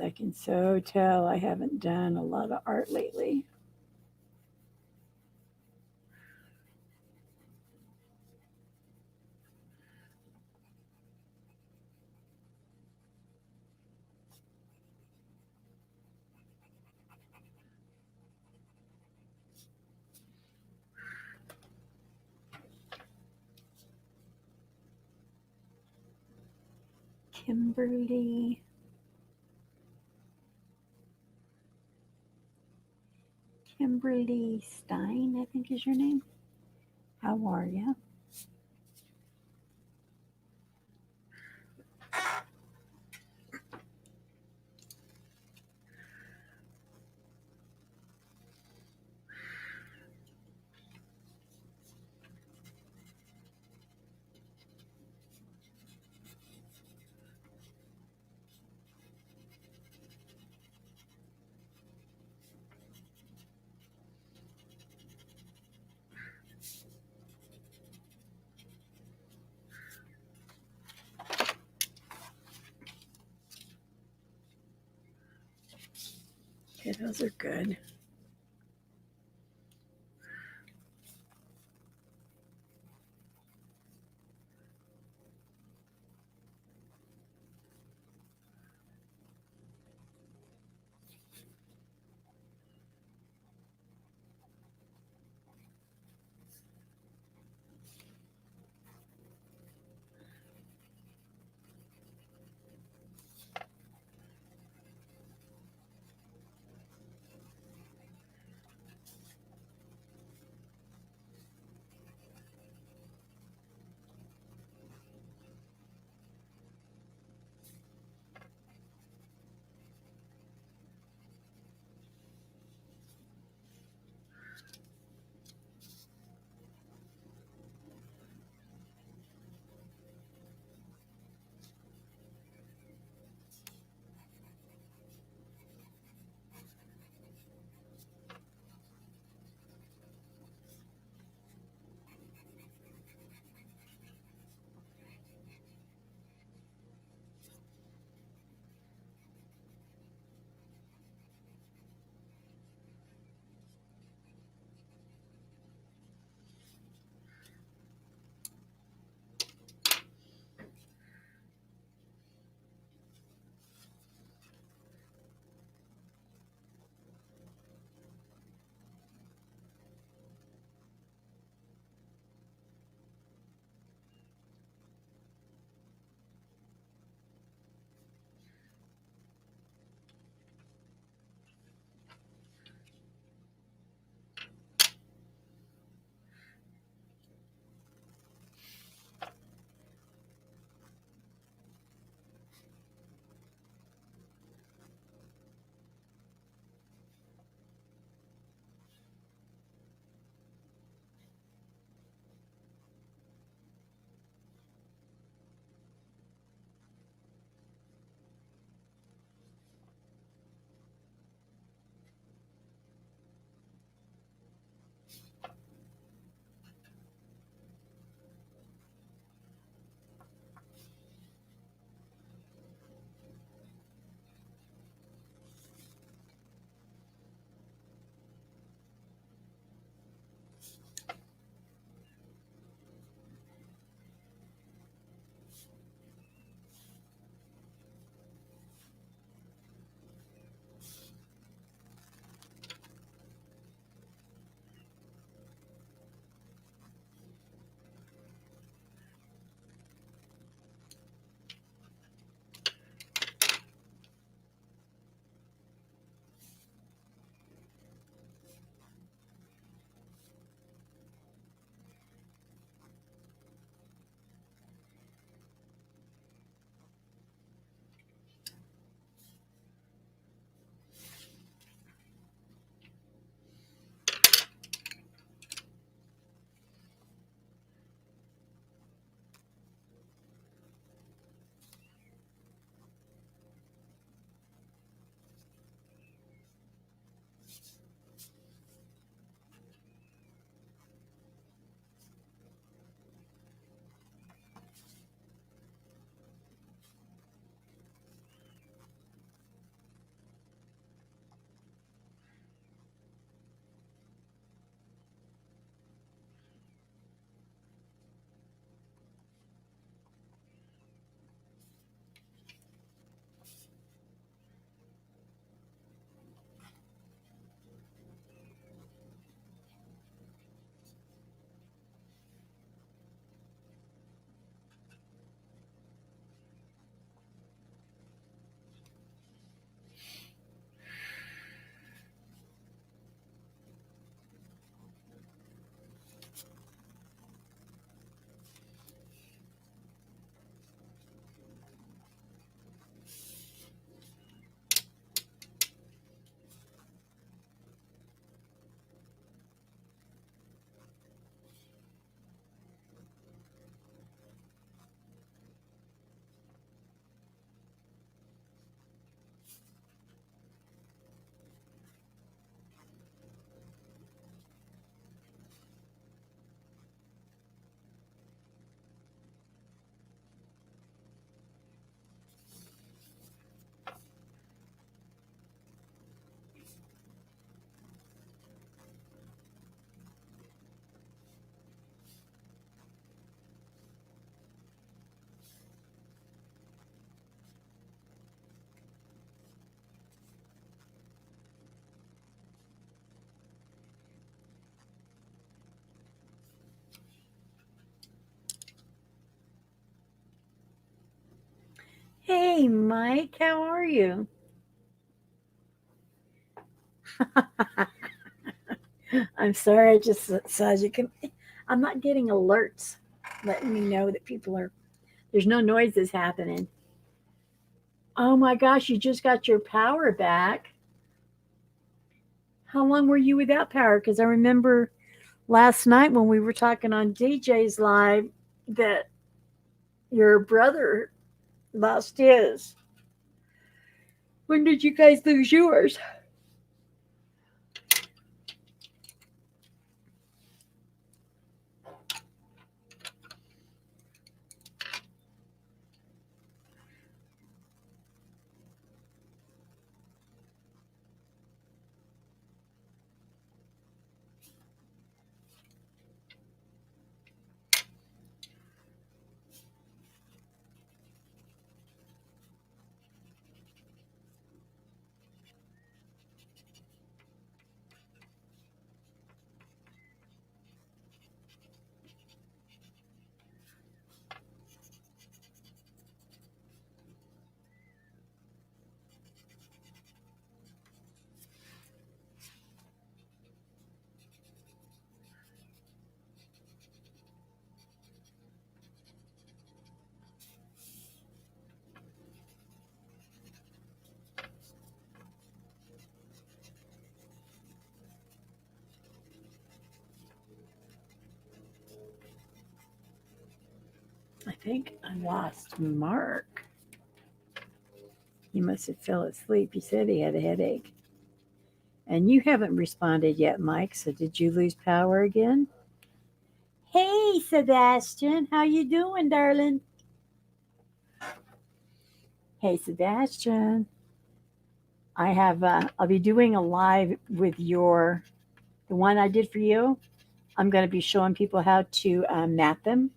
I can so tell I haven't done a lot of art lately. Kimberly. Kimberly Stein, I think is your name. How are you? Okay, those are good. Hey, Mike, how are you? I'm sorry, I just saw you can. I'm not getting alerts letting me know that people are. There's no noises happening. Oh my gosh, you just got your power back. How long were you without power? Because I remember last night when we were talking on DJ's Live that your brother lost his. When did you guys lose yours? I think I lost Mark. He must have fell asleep. He said he had a headache. And you haven't responded yet, Mike. So did you lose power again? Hey, Sebastian, how you doing, darling? Hey, Sebastian. I have. I'll be doing a live with the one I did for you. I'm going to be showing people how to map them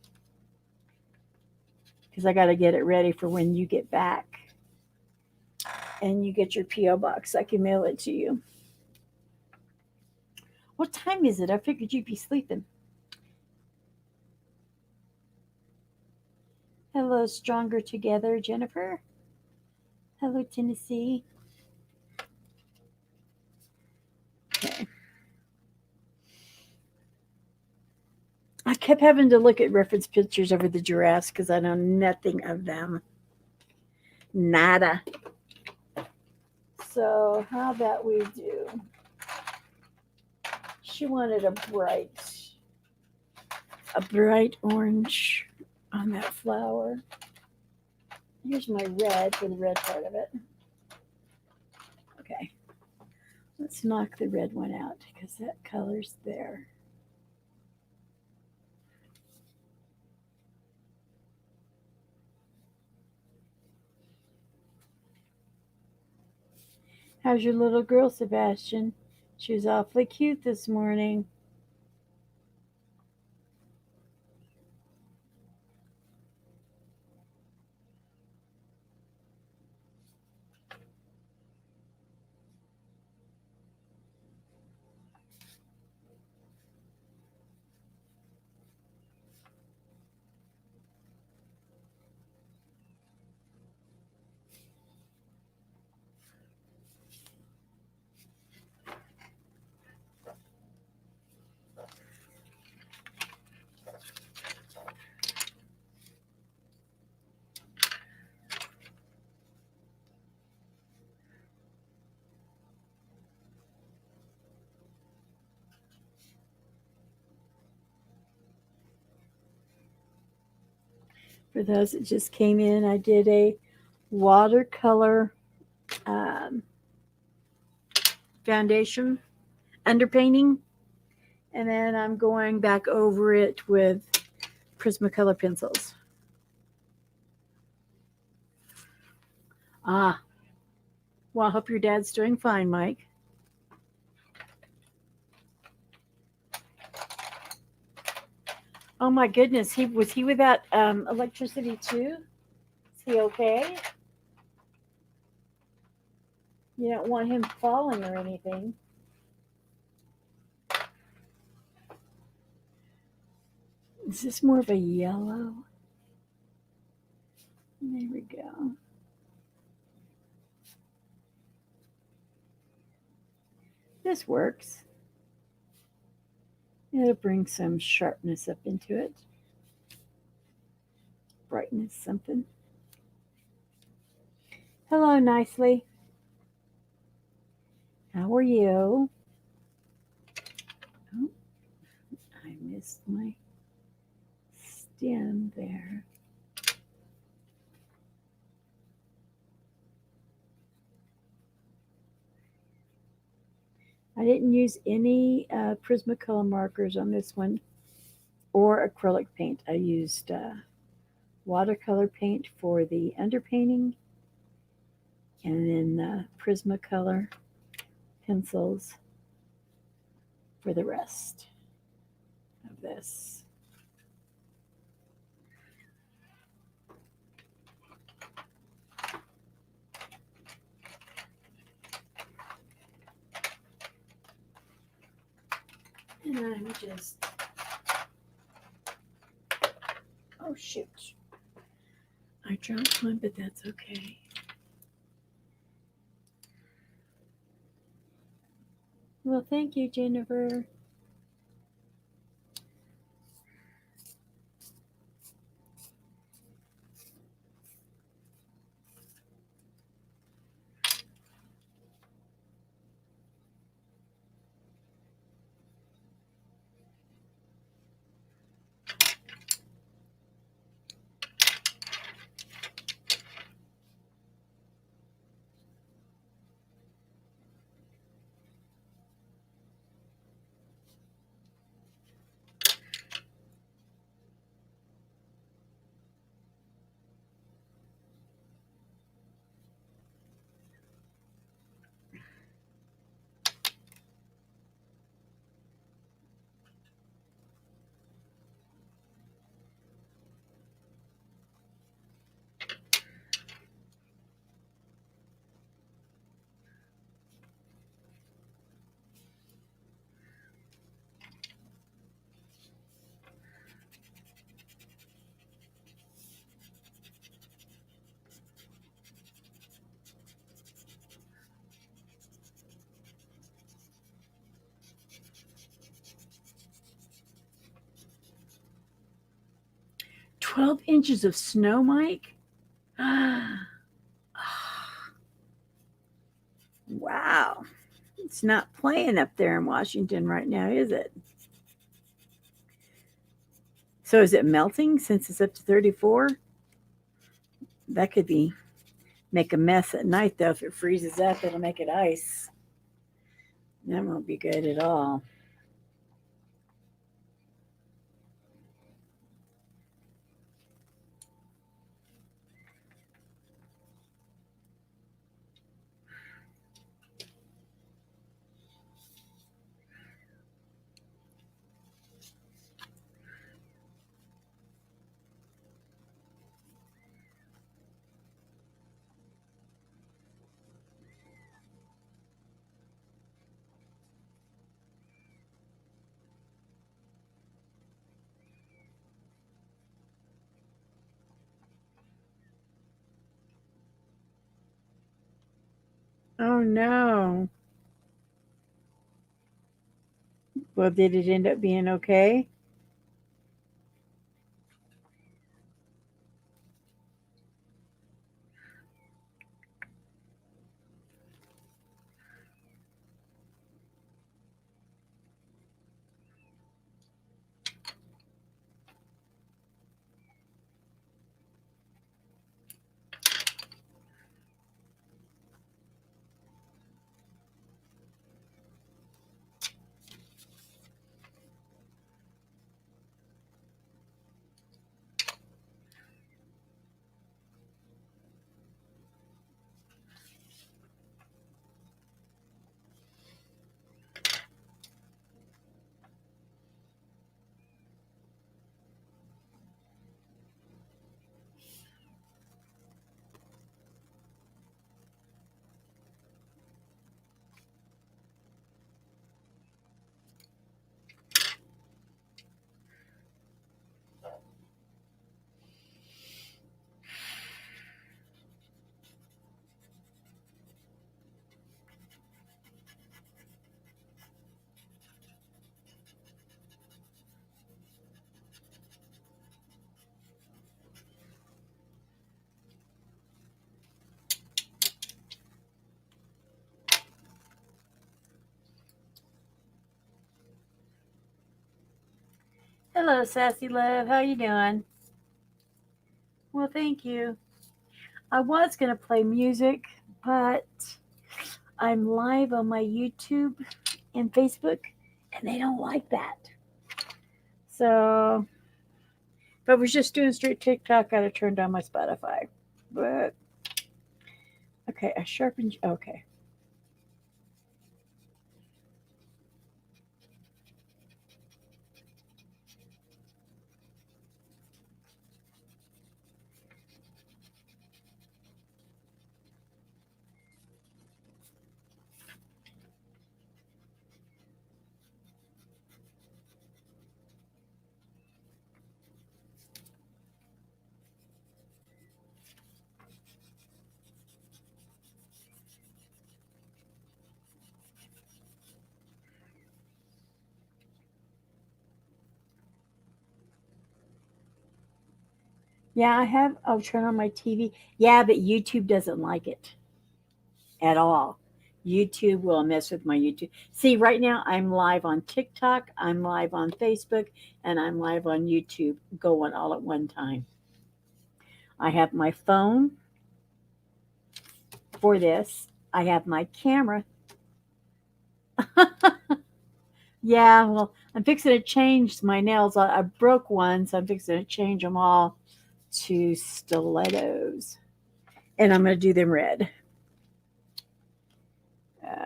because I got to get it ready for when you get back and you get your PO box. I can mail it to you. What time is it? I figured you'd be sleeping. Hello, Stronger Together, Jennifer. Hello, Tennessee. Okay. I kept having to look at reference pictures over the giraffes because I know nothing of them. Nada. So, how about we do? She wanted a bright orange on that flower. Here's my red for the red part of it. Okay. Let's knock the red one out because that color's there. How's your little girl, Sebastian? She was awfully cute this morning. For those that just came in, I did a watercolor um, foundation underpainting, and then I'm going back over it with prismacolor pencils. Ah, well, I hope your dad's doing fine, Mike. Oh my goodness, he without electricity too? Is he okay? You don't want him falling or anything. Is this more of a yellow? There we go. This works. It'll bring some sharpness up into it. Brightness, something. Hello, nicely. How are you? Oh, I missed my stem there. I didn't use any prismacolor markers on this one or acrylic paint. I used watercolor paint for the underpainting and then prismacolor pencils for the rest of this. And I'm just, oh shoot. I dropped one, but that's okay. Well, thank you, Jennifer. "12 inches of snow, Mike? Wow. It's not playing up there in Washington right now, is it? So is it melting since it's up to 34? That could be make a mess at night, though. If it freezes up, it'll make it ice. That won't be good at all. Oh no. Well, did it end up being okay? Hello, Sassy Love. How you doing? Well, thank you. I was going to play music, but I'm live on my YouTube and Facebook, and they don't like that. So, if I was just doing straight TikTok, I'd have turned on my Spotify. But, okay, I sharpened. Okay. Yeah, I have. I'll turn on my TV. Yeah, but YouTube doesn't like it at all. YouTube will mess with my YouTube. See, right now I'm live on TikTok, I'm live on Facebook, and I'm live on YouTube going all at one time. I have my phone for this, I have my camera. Yeah, well, I'm fixing to change my nails. I broke one, so I'm fixing to change them all to stilettos. And I'm going to do them red.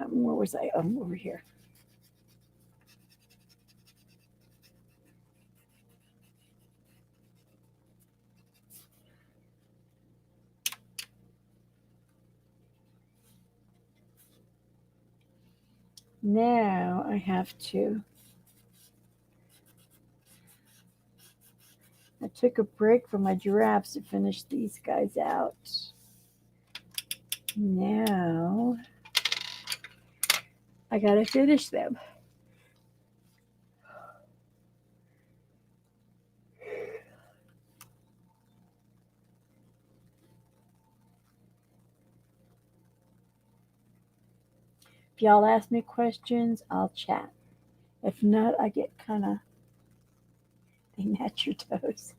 Where was I? Oh, over here. Now I have to. I took a break from my giraffes to finish these guys out. Now I gotta finish them. If y'all ask me questions, I'll chat. If not, I get kind of, they match your toes.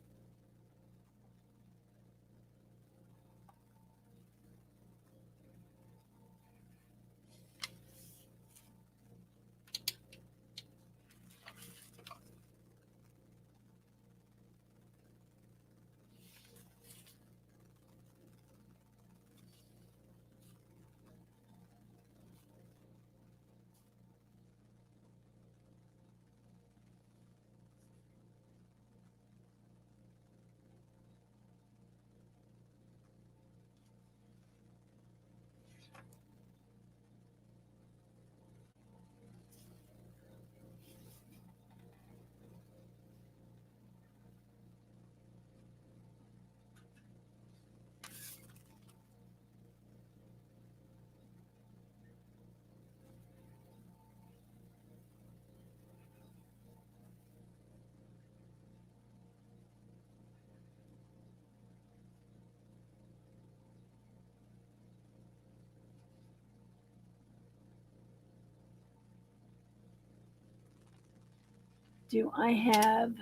Do I have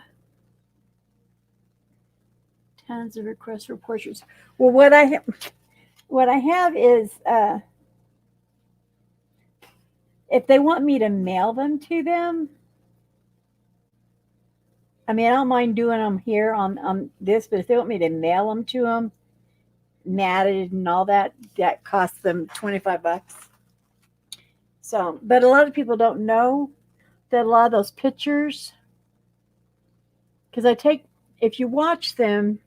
tons of requests for portraits? Well, what I have is if they want me to mail them to them, I mean, I don't mind doing them here on this, but if they want me to mail them to them, matted and all that, that costs them $25. So, but a lot of people don't know that a lot of those pictures, because if you watch them,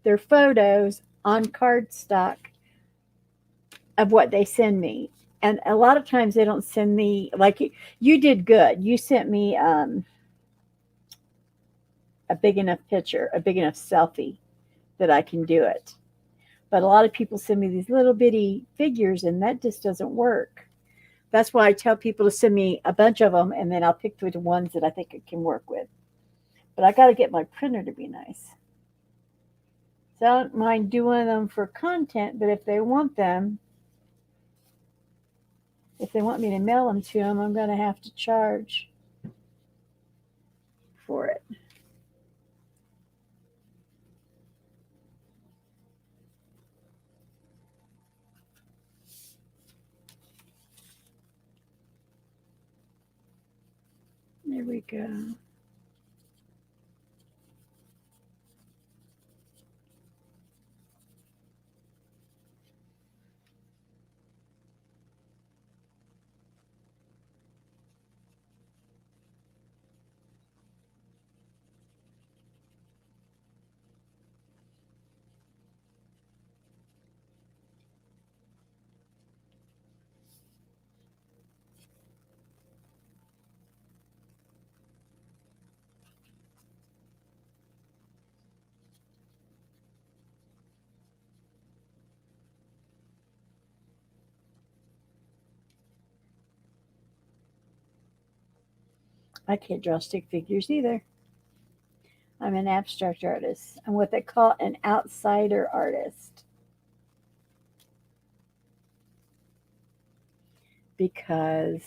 they're photos on cardstock of what they send me. And a lot of times they don't send me, like you did good. You sent me a big enough picture, a big enough selfie that I can do it. But a lot of people send me these little bitty figures, and that just doesn't work. That's why I tell people to send me a bunch of them, and then I'll pick through the ones that I think it can work with. But I got to get my printer to be nice. So I don't mind doing them for content, but if they want them, if they want me to mail them to them, I'm going to have to charge for it. There we go. I can't draw stick figures either. I'm an abstract artist. I'm what they call an outsider artist because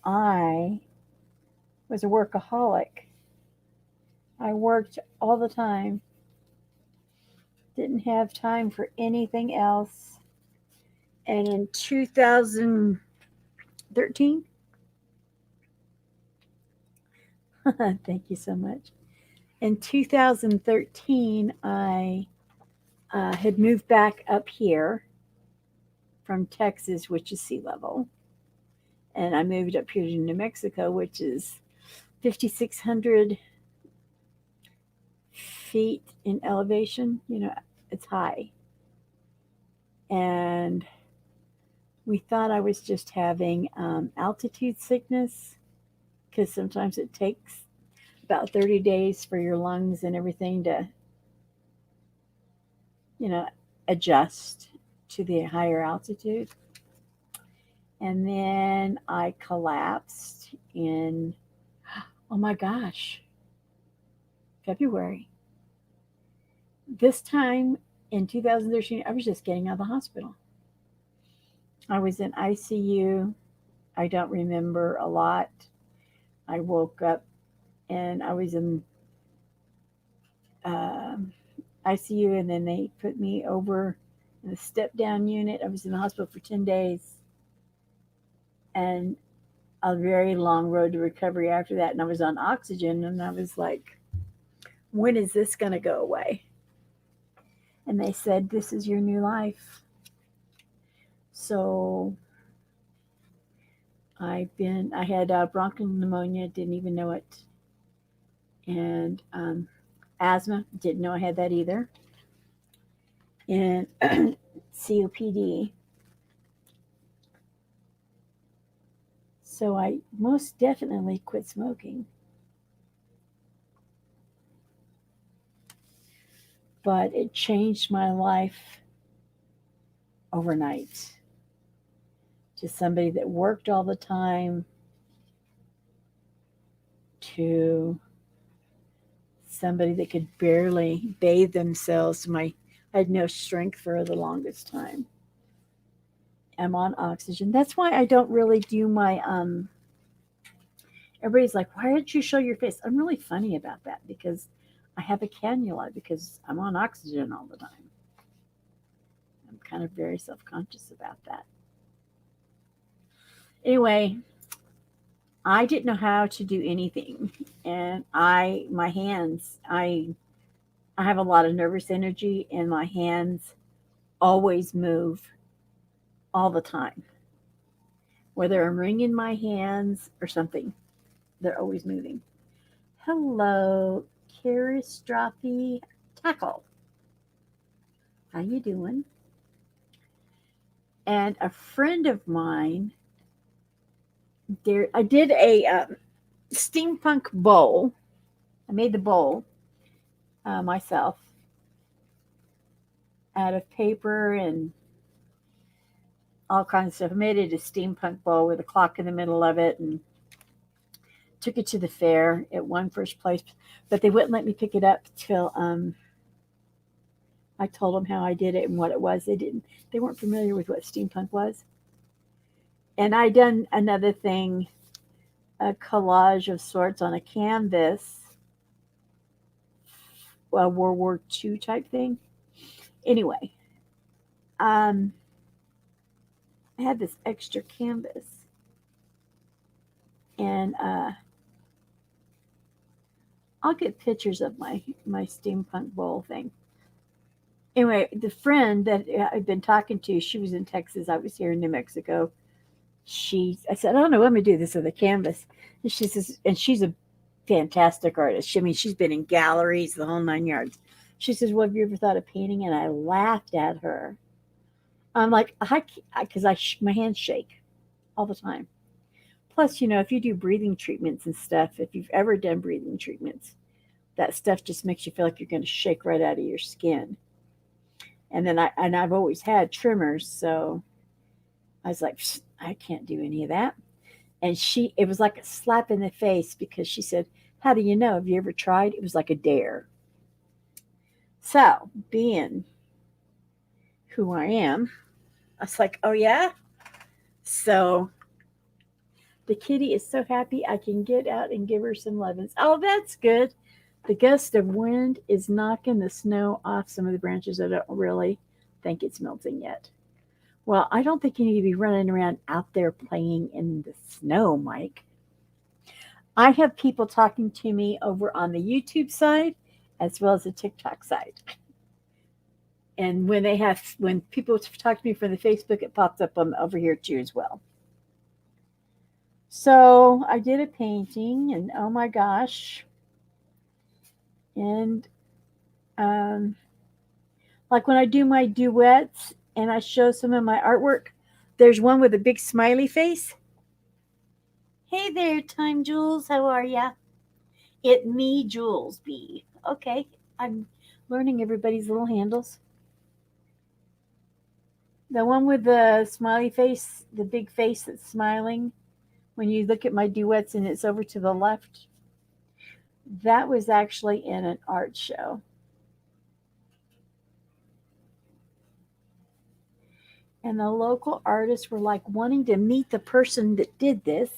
I was a workaholic. I worked all the time, didn't have time for anything else. And in 2013, thank you so much. In 2013, I had moved back up here from Texas, which is sea level. And I moved up here to New Mexico, which is 5,600 feet in elevation. It's high. And we thought I was just having altitude sickness because sometimes it takes about 30 days for your lungs and everything to, you know, adjust to the higher altitude. And then I collapsed in, oh my gosh, February. This time in 2013, I was just getting out of the hospital. I was in ICU. I don't remember a lot. I woke up and I was in ICU, and then they put me over in the step down unit. I was in the hospital for 10 days and a very long road to recovery after that. And I was on oxygen, and I was like, when is this going to go away? And they said, this is your new life. So I had bronchial pneumonia, didn't even know it. And asthma, didn't know I had that either. And COPD. So I most definitely quit smoking. But it changed my life overnight. To somebody that worked all the time to somebody that could barely bathe themselves. I had no strength for the longest time. I'm on oxygen. That's why I don't really do my everybody's like, why didn't you show your face? I'm really funny about that because I have a cannula because I'm on oxygen all the time. I'm kind of very self-conscious about that. Anyway, I didn't know how to do anything. And my hands, I have a lot of nervous energy, and my hands always move all the time. Whether I'm wringing my hands or something, they're always moving. Hello, Caristrophy Tackle. How you doing? And a friend of mine, I did a steampunk bowl. I made the bowl myself out of paper and all kinds of stuff. I made it a steampunk bowl with a clock in the middle of it, and took it to the fair. It won first place, but they wouldn't let me pick it up till I told them how I did it and what it was. They weren't familiar with what steampunk was. And I done another thing, a collage of sorts on a canvas, a World War II type thing. Anyway, I had this extra canvas, And I'll get pictures of my steampunk bowl thing. Anyway, the friend that I've been talking to, she was in Texas. I was here in New Mexico. I said, I don't know what I'm gonna do this with a canvas. And she says, and she's a fantastic artist. I mean, she's been in galleries, the whole 9 yards. She says, well, have you ever thought of painting? And I laughed at her. I'm like, because my hands shake all the time. Plus, if you do breathing treatments and stuff, if you've ever done breathing treatments, that stuff just makes you feel like you're going to shake right out of your skin. And then I've always had tremors, so I was like, I can't do any of that. And it was like a slap in the face because she said, how do you know? Have you ever tried? It was like a dare. So, being who I am, I was like, oh yeah? So the kitty is so happy I can get out and give her some lovin's. Oh, that's good. The gust of wind is knocking the snow off some of the branches. I don't really think it's melting yet. Well, I don't think you need to be running around out there playing in the snow, Mike. I have people talking to me over on the YouTube side as well as the TikTok side. And when people talk to me from the Facebook, it pops up over here too as well. So I did a painting, and oh my gosh. And like when I do my duets and I show some of my artwork, there's one with a big smiley face. Hey there, Time Jules. How are ya? It me, Jules B. Okay, I'm learning everybody's little handles. The one with the smiley face, the big face that's smiling, when you look at my duets and it's over to the left, that was actually in an art show. And the local artists were like wanting to meet the person that did this.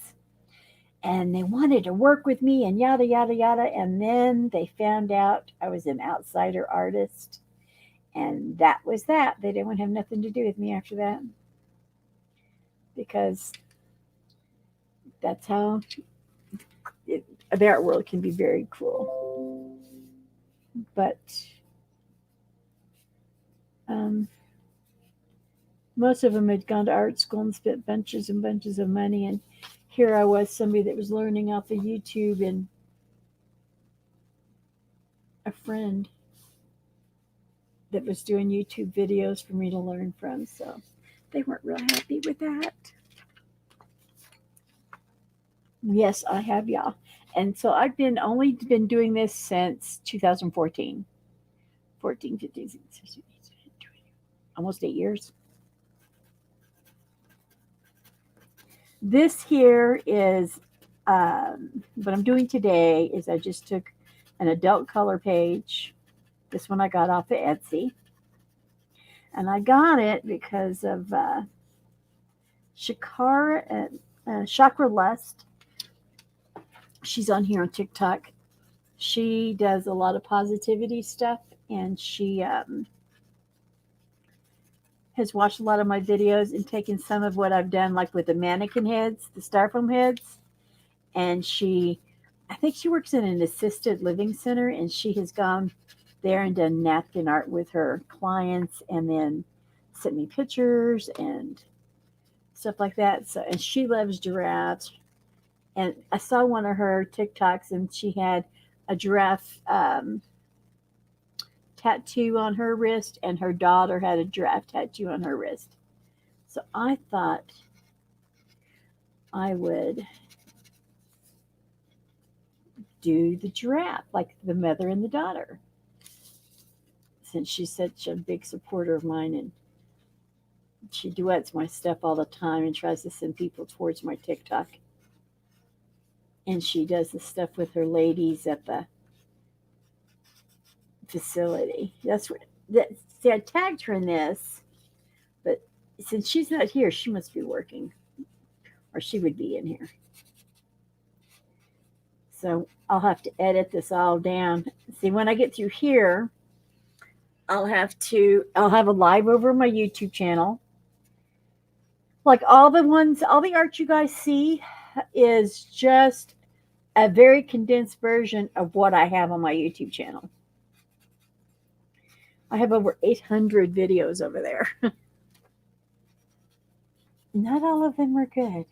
And they wanted to work with me and yada, yada, yada. And then they found out I was an outsider artist. And that was that. They didn't want to have nothing to do with me after that. Because that's how the art world can be very cruel. But most of them had gone to art school and spent bunches and bunches of money. And here I was, somebody that was learning off of YouTube, and a friend that was doing YouTube videos for me to learn from. So they weren't real happy with that. Yes, I have, y'all. And so I've only been doing this since 2014. 14, 15, 16, 17, 20, almost 8 years. This here is what I'm doing today is I just took an adult color page. This one I got off of Etsy. And I got it because of Chakra Lust. She's on here on TikTok. She does a lot of positivity stuff, and she has watched a lot of my videos and taken some of what I've done, like with the mannequin heads, the styrofoam heads. And I think she works in an assisted living center, and she has gone there and done napkin art with her clients and then sent me pictures and stuff like that. So, and she loves giraffes. And I saw one of her TikToks, and she had a giraffe tattoo on her wrist, and her daughter had a giraffe tattoo on her wrist. So I thought I would do the giraffe, like the mother and the daughter, since she's such a big supporter of mine, and she duets my stuff all the time and tries to send people towards my TikTok. And she does the stuff with her ladies at the facility. See, I tagged her in this, but since she's not here, she must be working, or she would be in here. So I'll have to edit this all down. See, when I get through here, I'll have a live over my YouTube channel. Like all the art you guys see, is just a very condensed version of what I have on my YouTube channel. I have over 800 videos over there. Not all of them are good.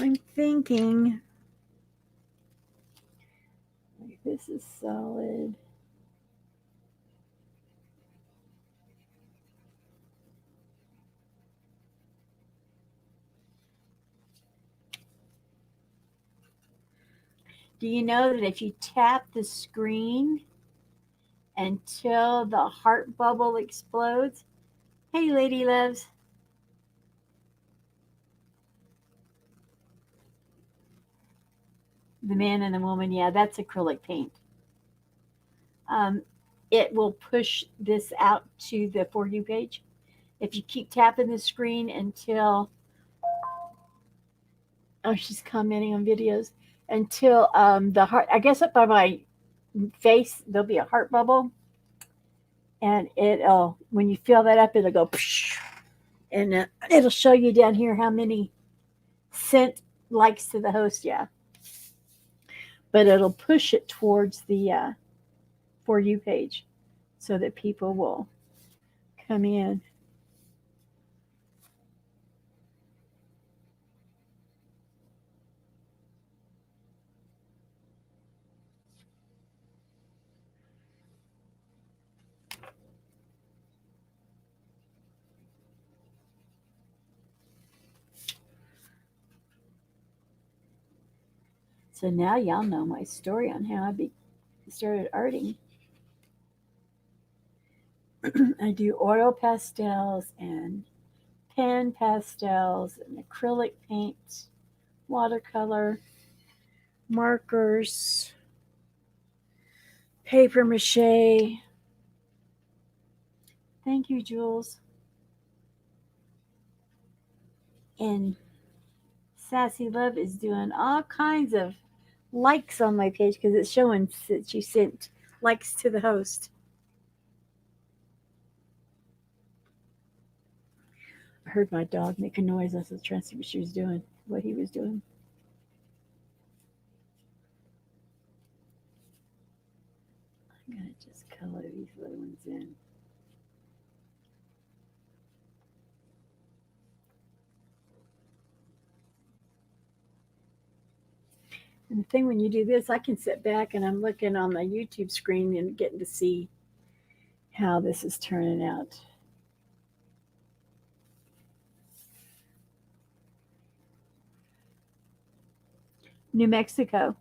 I'm thinking like this is solid. Do you know that if you tap the screen until the heart bubble explodes? Hey, lady loves. The man and the woman, yeah, that's acrylic paint. Um, it will push this out to the For You page. If you keep tapping the screen until, oh, she's commenting on videos, until the heart, I guess up by my face, there'll be a heart bubble. And it'll, when you fill that up, it'll go, psh, and it'll show you down here how many sent likes to the host, yeah. But it'll push it towards the For You page so that people will come in. So now y'all know my story on how I started arting. I do oil pastels and pen pastels and acrylic paint, watercolor, markers, paper mache. Thank you, Jules. And Sassy Love is doing all kinds of likes on my page because it's showing that you sent likes to the host. I heard my dog make a noise. I was trying to see what she was doing, what he was doing. I'm going to just color these little ones in. And the thing when you do this, I can sit back and I'm looking on the YouTube screen and getting to see how this is turning out. New Mexico.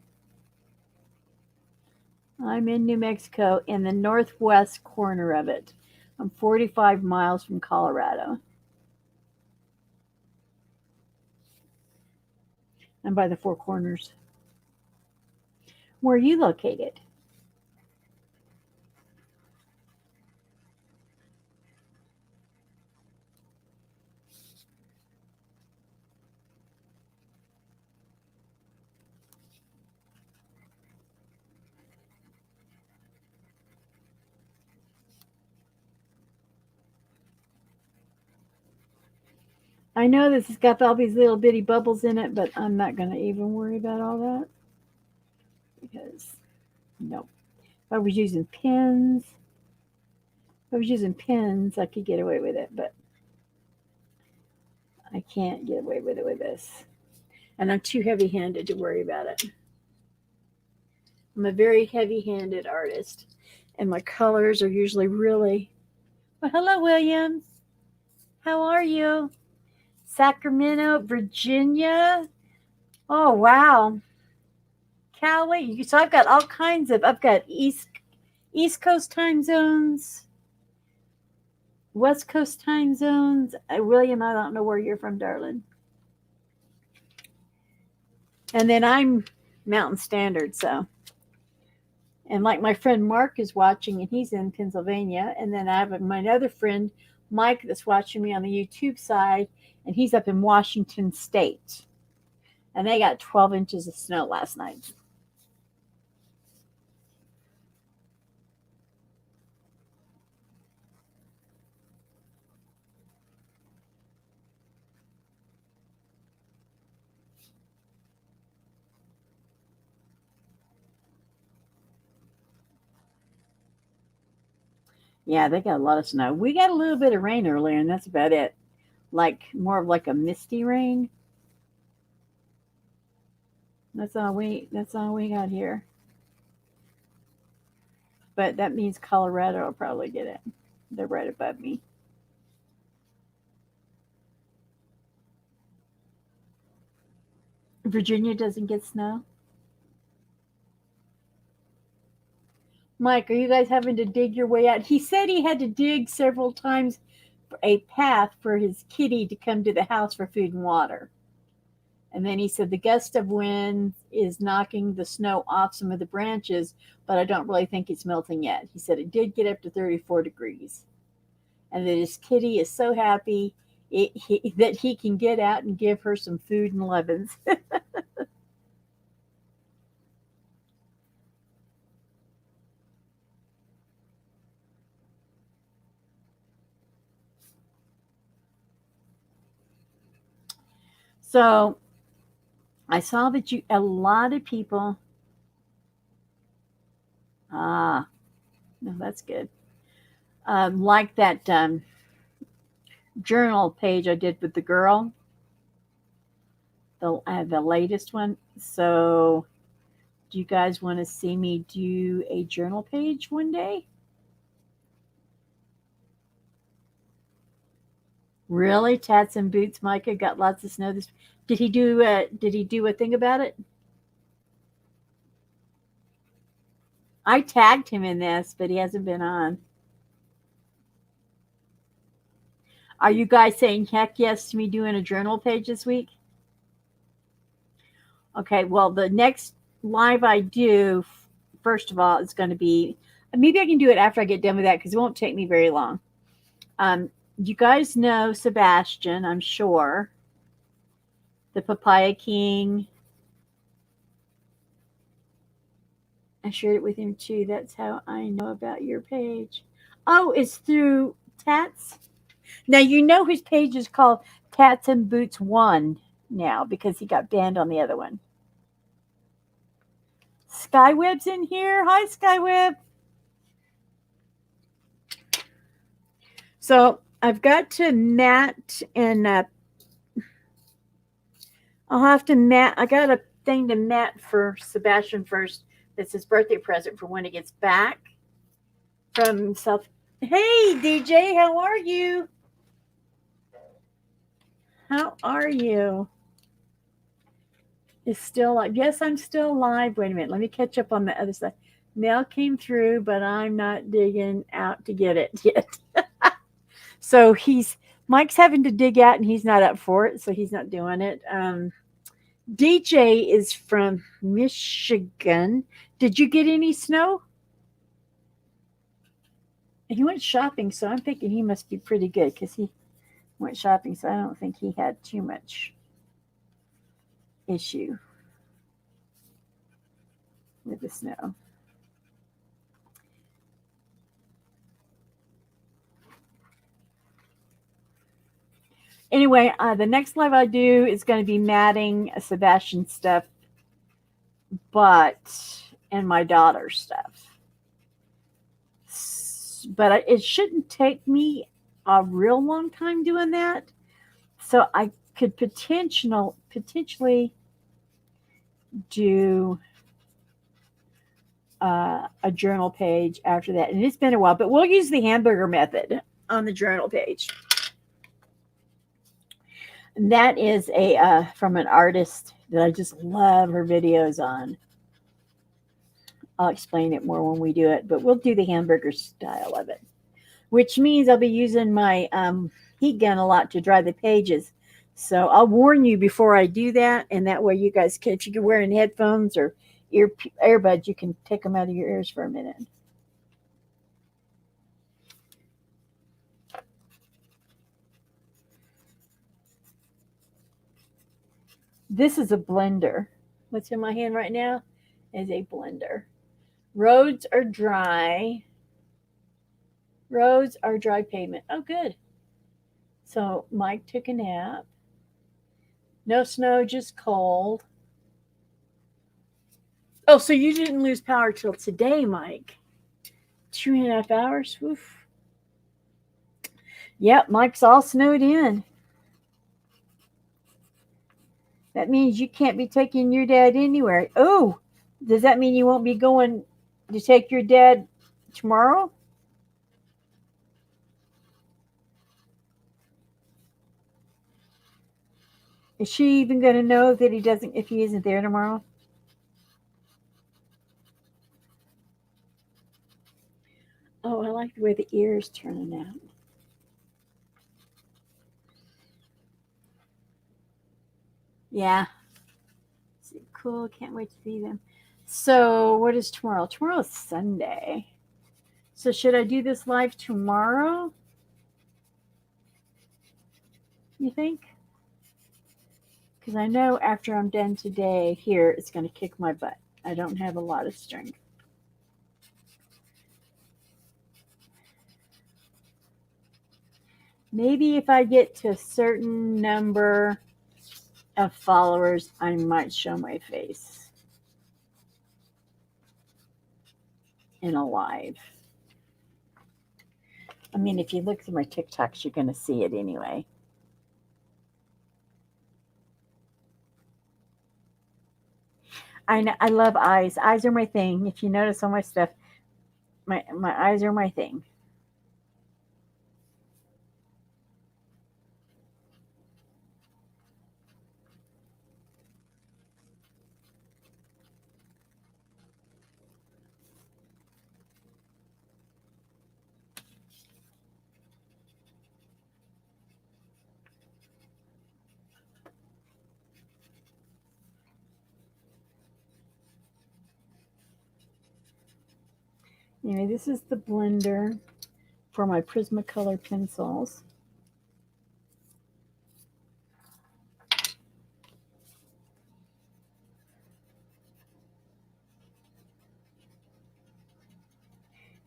I'm in New Mexico in the northwest corner of it. I'm 45 miles from Colorado. I'm by the Four Corners. Where are you located? I know this has got all these little bitty bubbles in it, but I'm not going to even worry about all that because, no. If I was using pens, I could get away with it, but I can't get away with it with this. And I'm too heavy handed to worry about it. I'm a very heavy handed artist, and my colors are usually really. Well, hello, William. How are you? Sacramento, Virginia. Oh, wow. Cali. So I've got all kinds of, I've got East Coast time zones, West Coast time zones. William, I don't know where you're from, darling. And then I'm Mountain Standard, so. And like my friend Mark is watching, and he's in Pennsylvania. And then I have my other friend, Mike, that's watching me on the YouTube side, and he's up in Washington State. And they got 12 inches of snow last night. Yeah, they got a lot of snow. We got a little bit of rain earlier, and that's about it. Like more of like a misty rain. That's all we got here. But that means Colorado will probably get it. They're right above me. Virginia doesn't get snow. Mike, are you guys having to dig your way out? He said he had to dig several times for a path for his kitty to come to the house for food and water. And then he said the gust of wind is knocking the snow off some of the branches, but I don't really think it's melting yet. He said it did get up to 34 degrees. And that his kitty is so happy that he can get out and give her some food and lovin's. So I saw that a lot of people, ah, no, that's good, like that journal page I did with the girl, the latest one. So do you guys want to see me do a journal page one day? Really, tats and boots. Micah got lots of snow. This did he do? Did he do a thing about it? I tagged him in this, but he hasn't been on. Are you guys saying heck yes to me doing a journal page this week? Okay, well, the next live I do, first of all, is going to be maybe I can do it after I get done with that because it won't take me very long. You guys know Sebastian, I'm sure, the Papaya King. I shared it with him too. That's how I know about your page. Oh, it's through Tats. Now you know his page is called Tats and Boots One now because he got banned on the other one. Skyweb's in here. Hi, Skyweb. So I've got to mat and I'll have to mat. I got a thing to mat for Sebastian first. That's his birthday present for when he gets back from South. Hey, DJ, how are you? How are you? Is still live. Yes, I'm still live. Wait a minute. Let me catch up on the other side. Mail came through, but I'm not digging out to get it yet. So Mike's having to dig out and he's not up for it, so he's not doing it. DJ is from Michigan. Did you get any snow? He went shopping, so I'm thinking he must be pretty good because he went shopping, so I don't think he had too much issue with the snow. Anyway, the next live I do is going to be matting Sebastian stuff, and my daughter's stuff. But it shouldn't take me a real long time doing that. So I could potentially do a journal page after that. And it's been a while, but we'll use the hamburger method on the journal page. And that is from an artist that I just love her videos on. I'll explain it more when we do it, but we'll do the hamburger style of it, which means I'll be using my heat gun a lot to dry the pages. So I'll warn you before I do that, and that way you guys can, if you're wearing headphones or earbuds, you can take them out of your ears for a minute. This is a blender. What's in my hand right now is a blender. Roads are dry. Roads are dry pavement. Oh, good. So Mike took a nap. No snow, just cold. Oh, so you didn't lose power till today, Mike? 2.5 hours? Oof. Yep, Mike's all snowed in. That means you can't be taking your dad anywhere. Oh, does that mean you won't be going to take your dad tomorrow? Is she even going to know that if he isn't there tomorrow? Oh, I like the way the ears turning out. Yeah, cool. Can't wait to see them. So, what is tomorrow? Tomorrow's Sunday. So, should I do this live tomorrow? You think? Because I know after I'm done today here, it's going to kick my butt. I don't have a lot of strength. Maybe if I get to a certain number of followers, I might show my face in a live. I mean, if you look through my TikToks, you're going to see it anyway. I love eyes. Eyes are my thing. If you notice on my stuff, my eyes are my thing. Anyway, this is the blender for my Prismacolor pencils.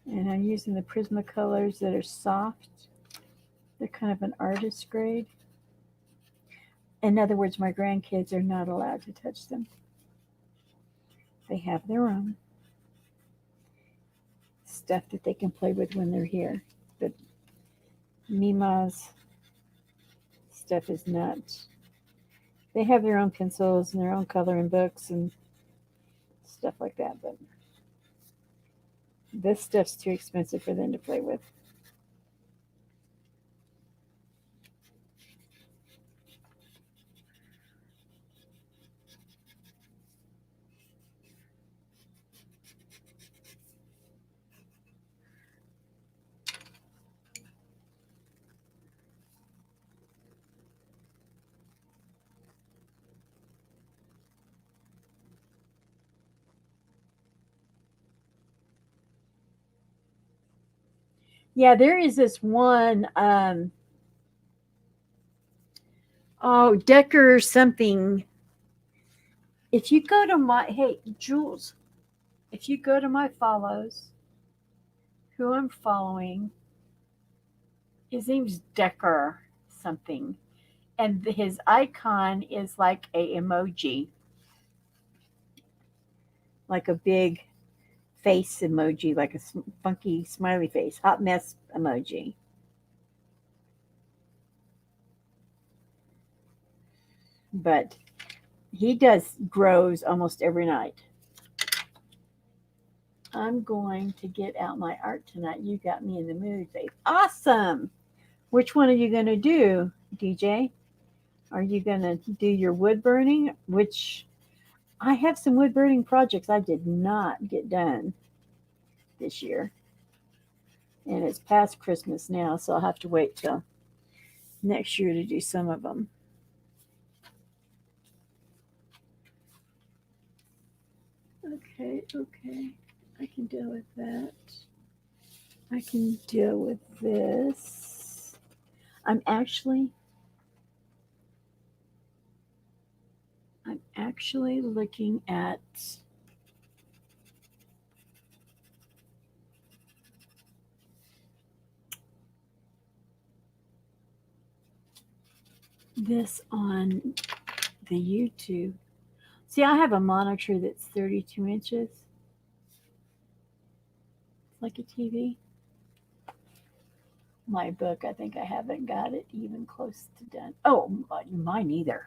And I'm using the Prismacolors that are soft. They're kind of an artist grade. In other words, my grandkids are not allowed to touch them. They have their own stuff that they can play with when they're here. But Mima's stuff is not. They have their own pencils and their own coloring books and stuff like that. But this stuff's too expensive for them to play with. Yeah, there is this one. Oh, Decker something. If you go to my hey Jules, if you go to my follows, who I'm following, his name's Decker something, and his icon is like a emoji, like a big face emoji, like a funky smiley face, hot mess emoji. But he does grows almost every night. I'm going to get out my art tonight. You got me in the mood, babe. Awesome. Which one are you going to do, DJ? Are you going to do your wood burning? Which I have some wood burning projects I did not get done this year. And it's past Christmas now, so I'll have to wait till next year to do some of them. Okay. I can deal with that. I can deal with this. I'm actually looking at this on the YouTube. See, I have a monitor that's 32 inches. It's like a TV. My book, I think I haven't got it even close to done. Oh, mine either.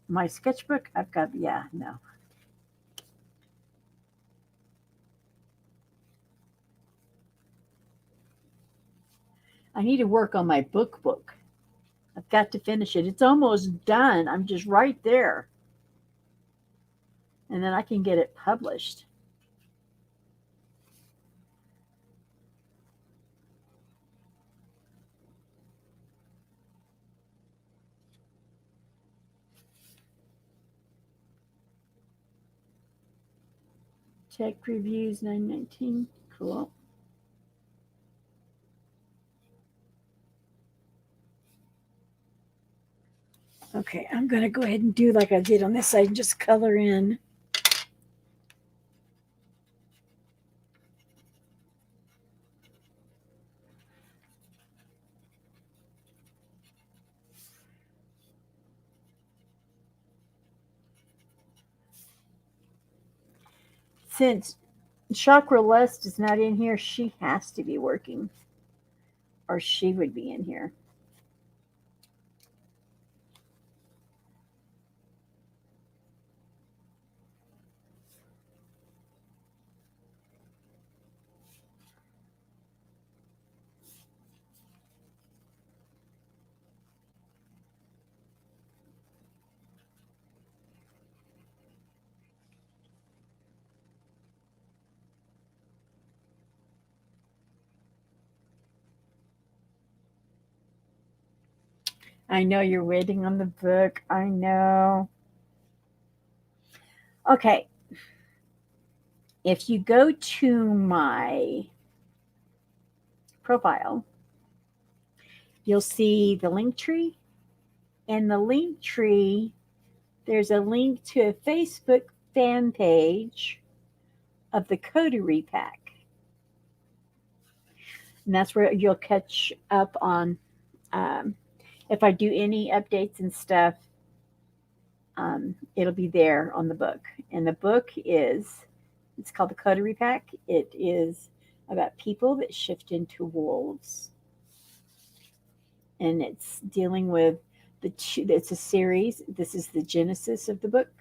My sketchbook, I've got, yeah, no. I need to work on my book. I've got to finish it. It's almost done. I'm just right there. And then I can get it published. Tech Reviews 919. Cool. Okay, I'm going to go ahead and do like I did on this side and just color in. Since Chakra Lust is not in here, she has to be working, or she would be in here. I know you're waiting on the book. I know. Okay. If you go to my profile, you'll see the link tree. And the link tree, there's a link to a Facebook fan page of the Coterie Pack. And that's where you'll catch up on if I do any updates and stuff. It'll be there on the book. And the book it's called the Coterie Pack. It is about people that shift into wolves. And it's dealing with it's a series. This is the genesis of the book.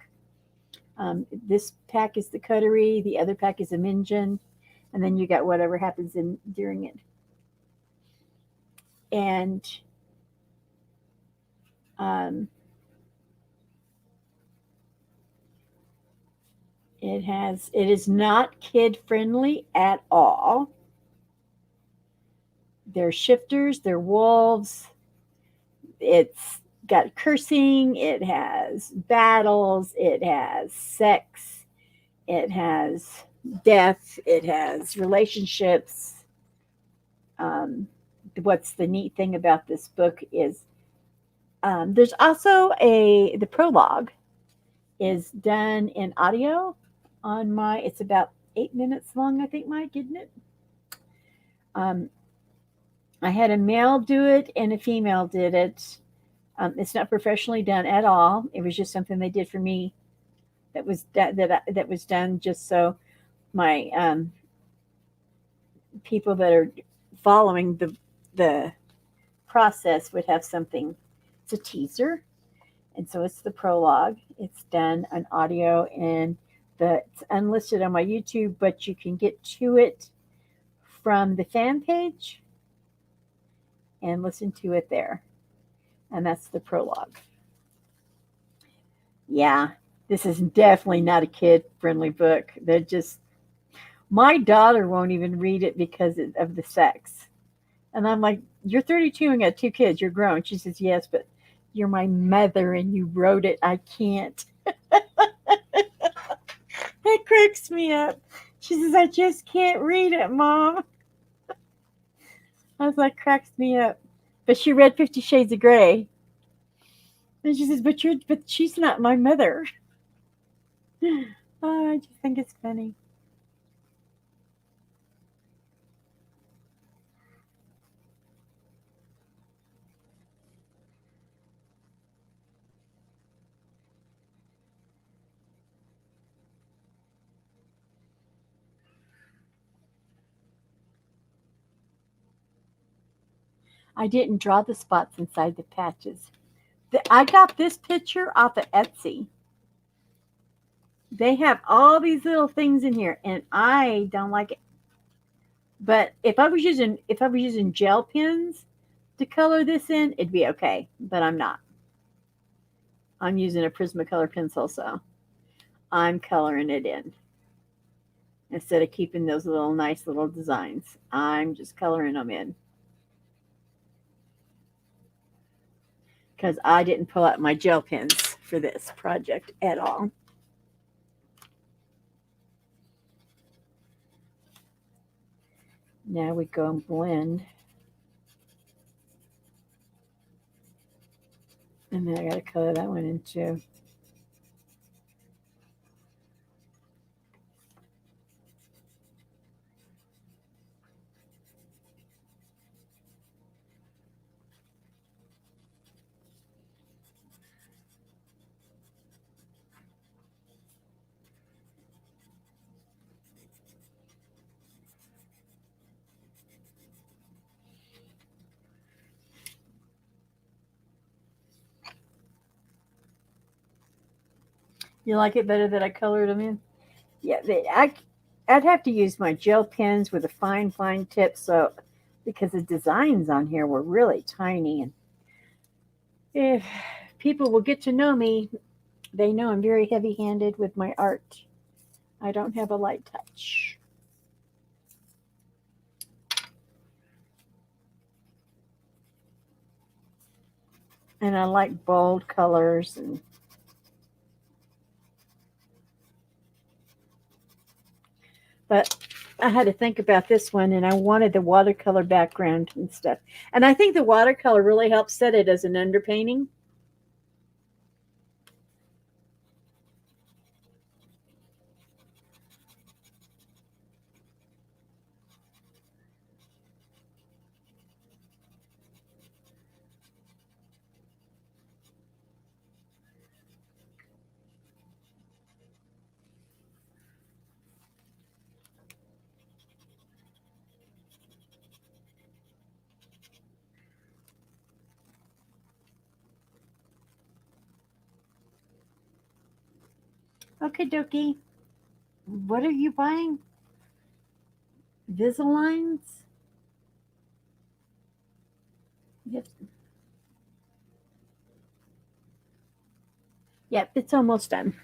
This pack is the Coterie, the other pack is a Minjin, and then you got whatever happens in during it. And it is not kid friendly at all. They're shifters, they're wolves. It's got cursing, it has battles, it has sex, it has death, it has relationships. What's the neat thing about this book is there's also the prologue is done in audio on it's about 8 minutes long, I think, Mike, isn't it? I had a male do it and a female did it. It's not professionally done at all. It was just something they did for me that was done just so my people that are following the process would have something. It's a teaser, and so it's the prologue. It's done on audio, and it's unlisted on my YouTube, but you can get to it from the fan page and listen to it there. And that's the prologue. Yeah, this is definitely not a kid-friendly book. They're just my daughter won't even read it because of the sex. And I'm like, you're 32 and got 2 kids. You're grown. She says, yes, but you're my mother and you wrote it. I can't. That cracks me up. She says, I just can't read it, Mom. I was like, cracks me up. But she read 50 Shades of Grey. And she says, but she's not my mother. Oh, I just think it's funny. I didn't draw the spots inside the patches. I got this picture off of Etsy. They have all these little things in here, and I don't like it. But if I was using gel pens to color this in, it'd be okay. But I'm not. I'm using a Prismacolor pencil, so I'm coloring it in instead of keeping those little nice little designs. I'm just coloring them in because I didn't pull out my gel pens for this project at all. Now we go and blend. And then I got to color that one in too. You like it better that I colored them in? Yeah, I'd have to use my gel pens with a fine tip, so because the designs on here were really tiny, and if people will get to know me, they know I'm very heavy-handed with my art. I don't have a light touch. And I like bold colors and but I had to think about this one and I wanted the watercolor background and stuff. And I think the watercolor really helps set it as an underpainting. Okay, dokie. What are you buying? Visalines? Yep. Yep, it's almost done.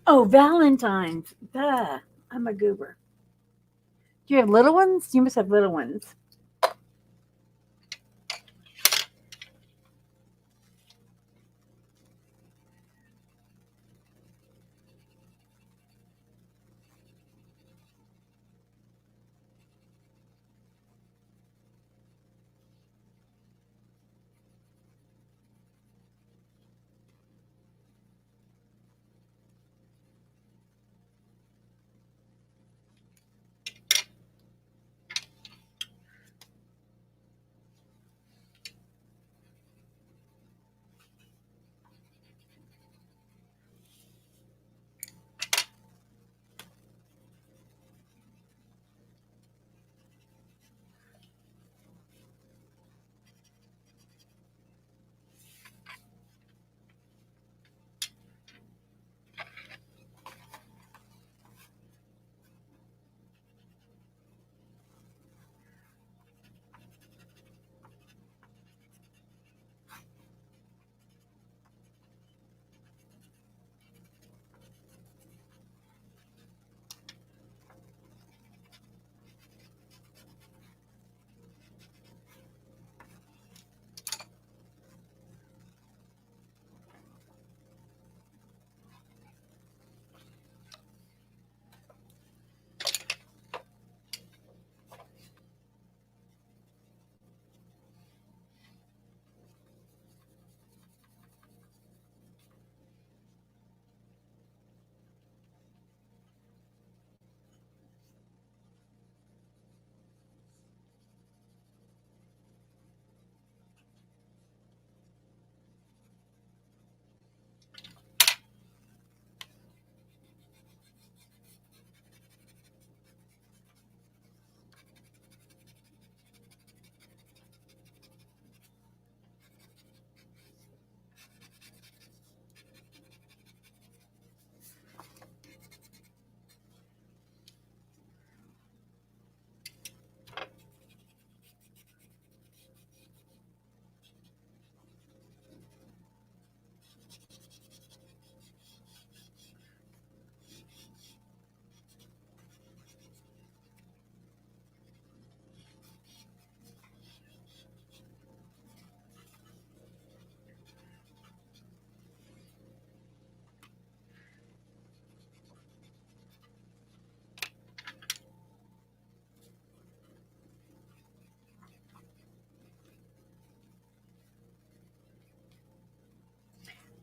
Oh, Valentine's. Duh. I'm a goober. Do you have little ones? You must have little ones.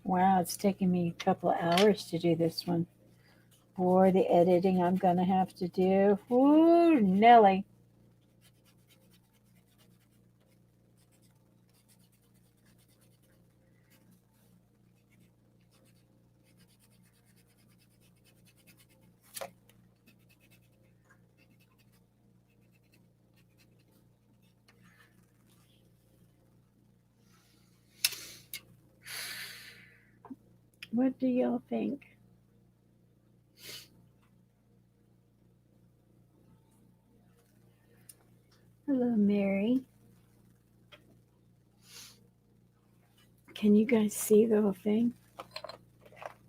Wow, it's taking me a couple of hours to do this one. Boy, the editing I'm going to have to do. Ooh, Nelly. What do y'all think? Hello, Mary. Can you guys see the whole thing?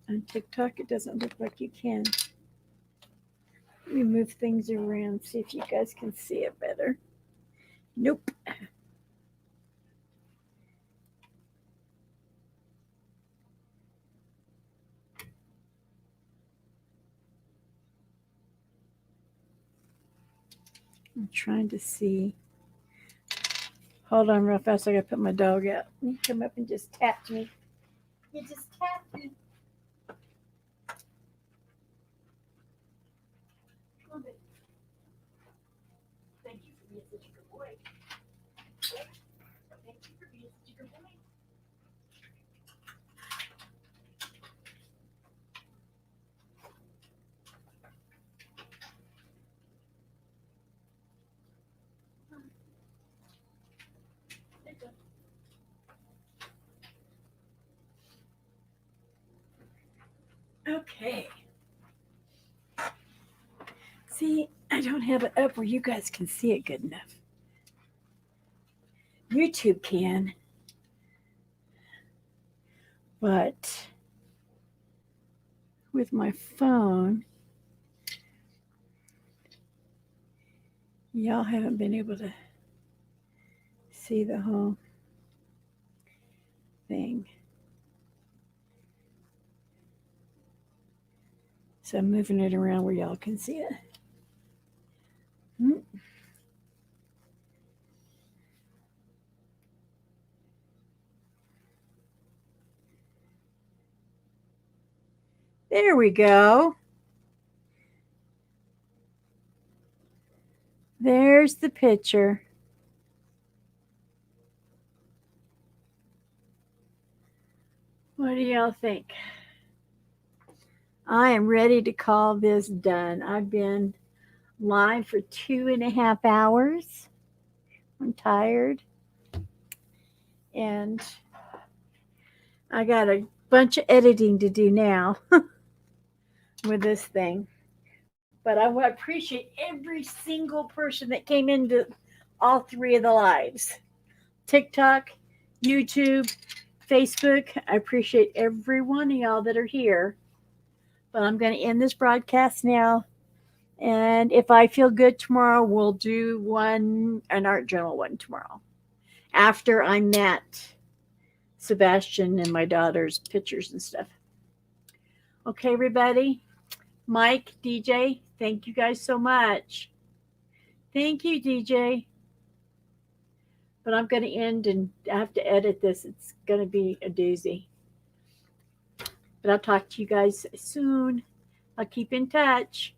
On TikTok, it doesn't look like you can. Let me move things around, see if you guys can see it better. Nope. I'm trying to see. Hold on real fast. I gotta put my dog out. You come up and just tapped me. You just tapped me. Thank you for being such a good boy. Thank you for being such a good boy. Okay. See, I don't have it up where you guys can see it good enough. YouTube can, but with my phone, y'all haven't been able to see the whole thing. So I'm moving it around where y'all can see it. There we go. There's the picture. What do y'all think? I am ready to call this done. I've been live for 2.5 hours. I'm tired. And I got a bunch of editing to do now with this thing. But I appreciate every single person that came into all three of the lives: TikTok, YouTube, Facebook. I appreciate every one of y'all that are here. But I'm going to end this broadcast now. And if I feel good tomorrow, we'll do an art journal one tomorrow. After I met Sebastian and my daughter's pictures and stuff. Okay, everybody. Mike, DJ, thank you guys so much. Thank you, DJ. But I'm going to end and I have to edit this. It's going to be a doozy. But I'll talk to you guys soon. I'll keep in touch.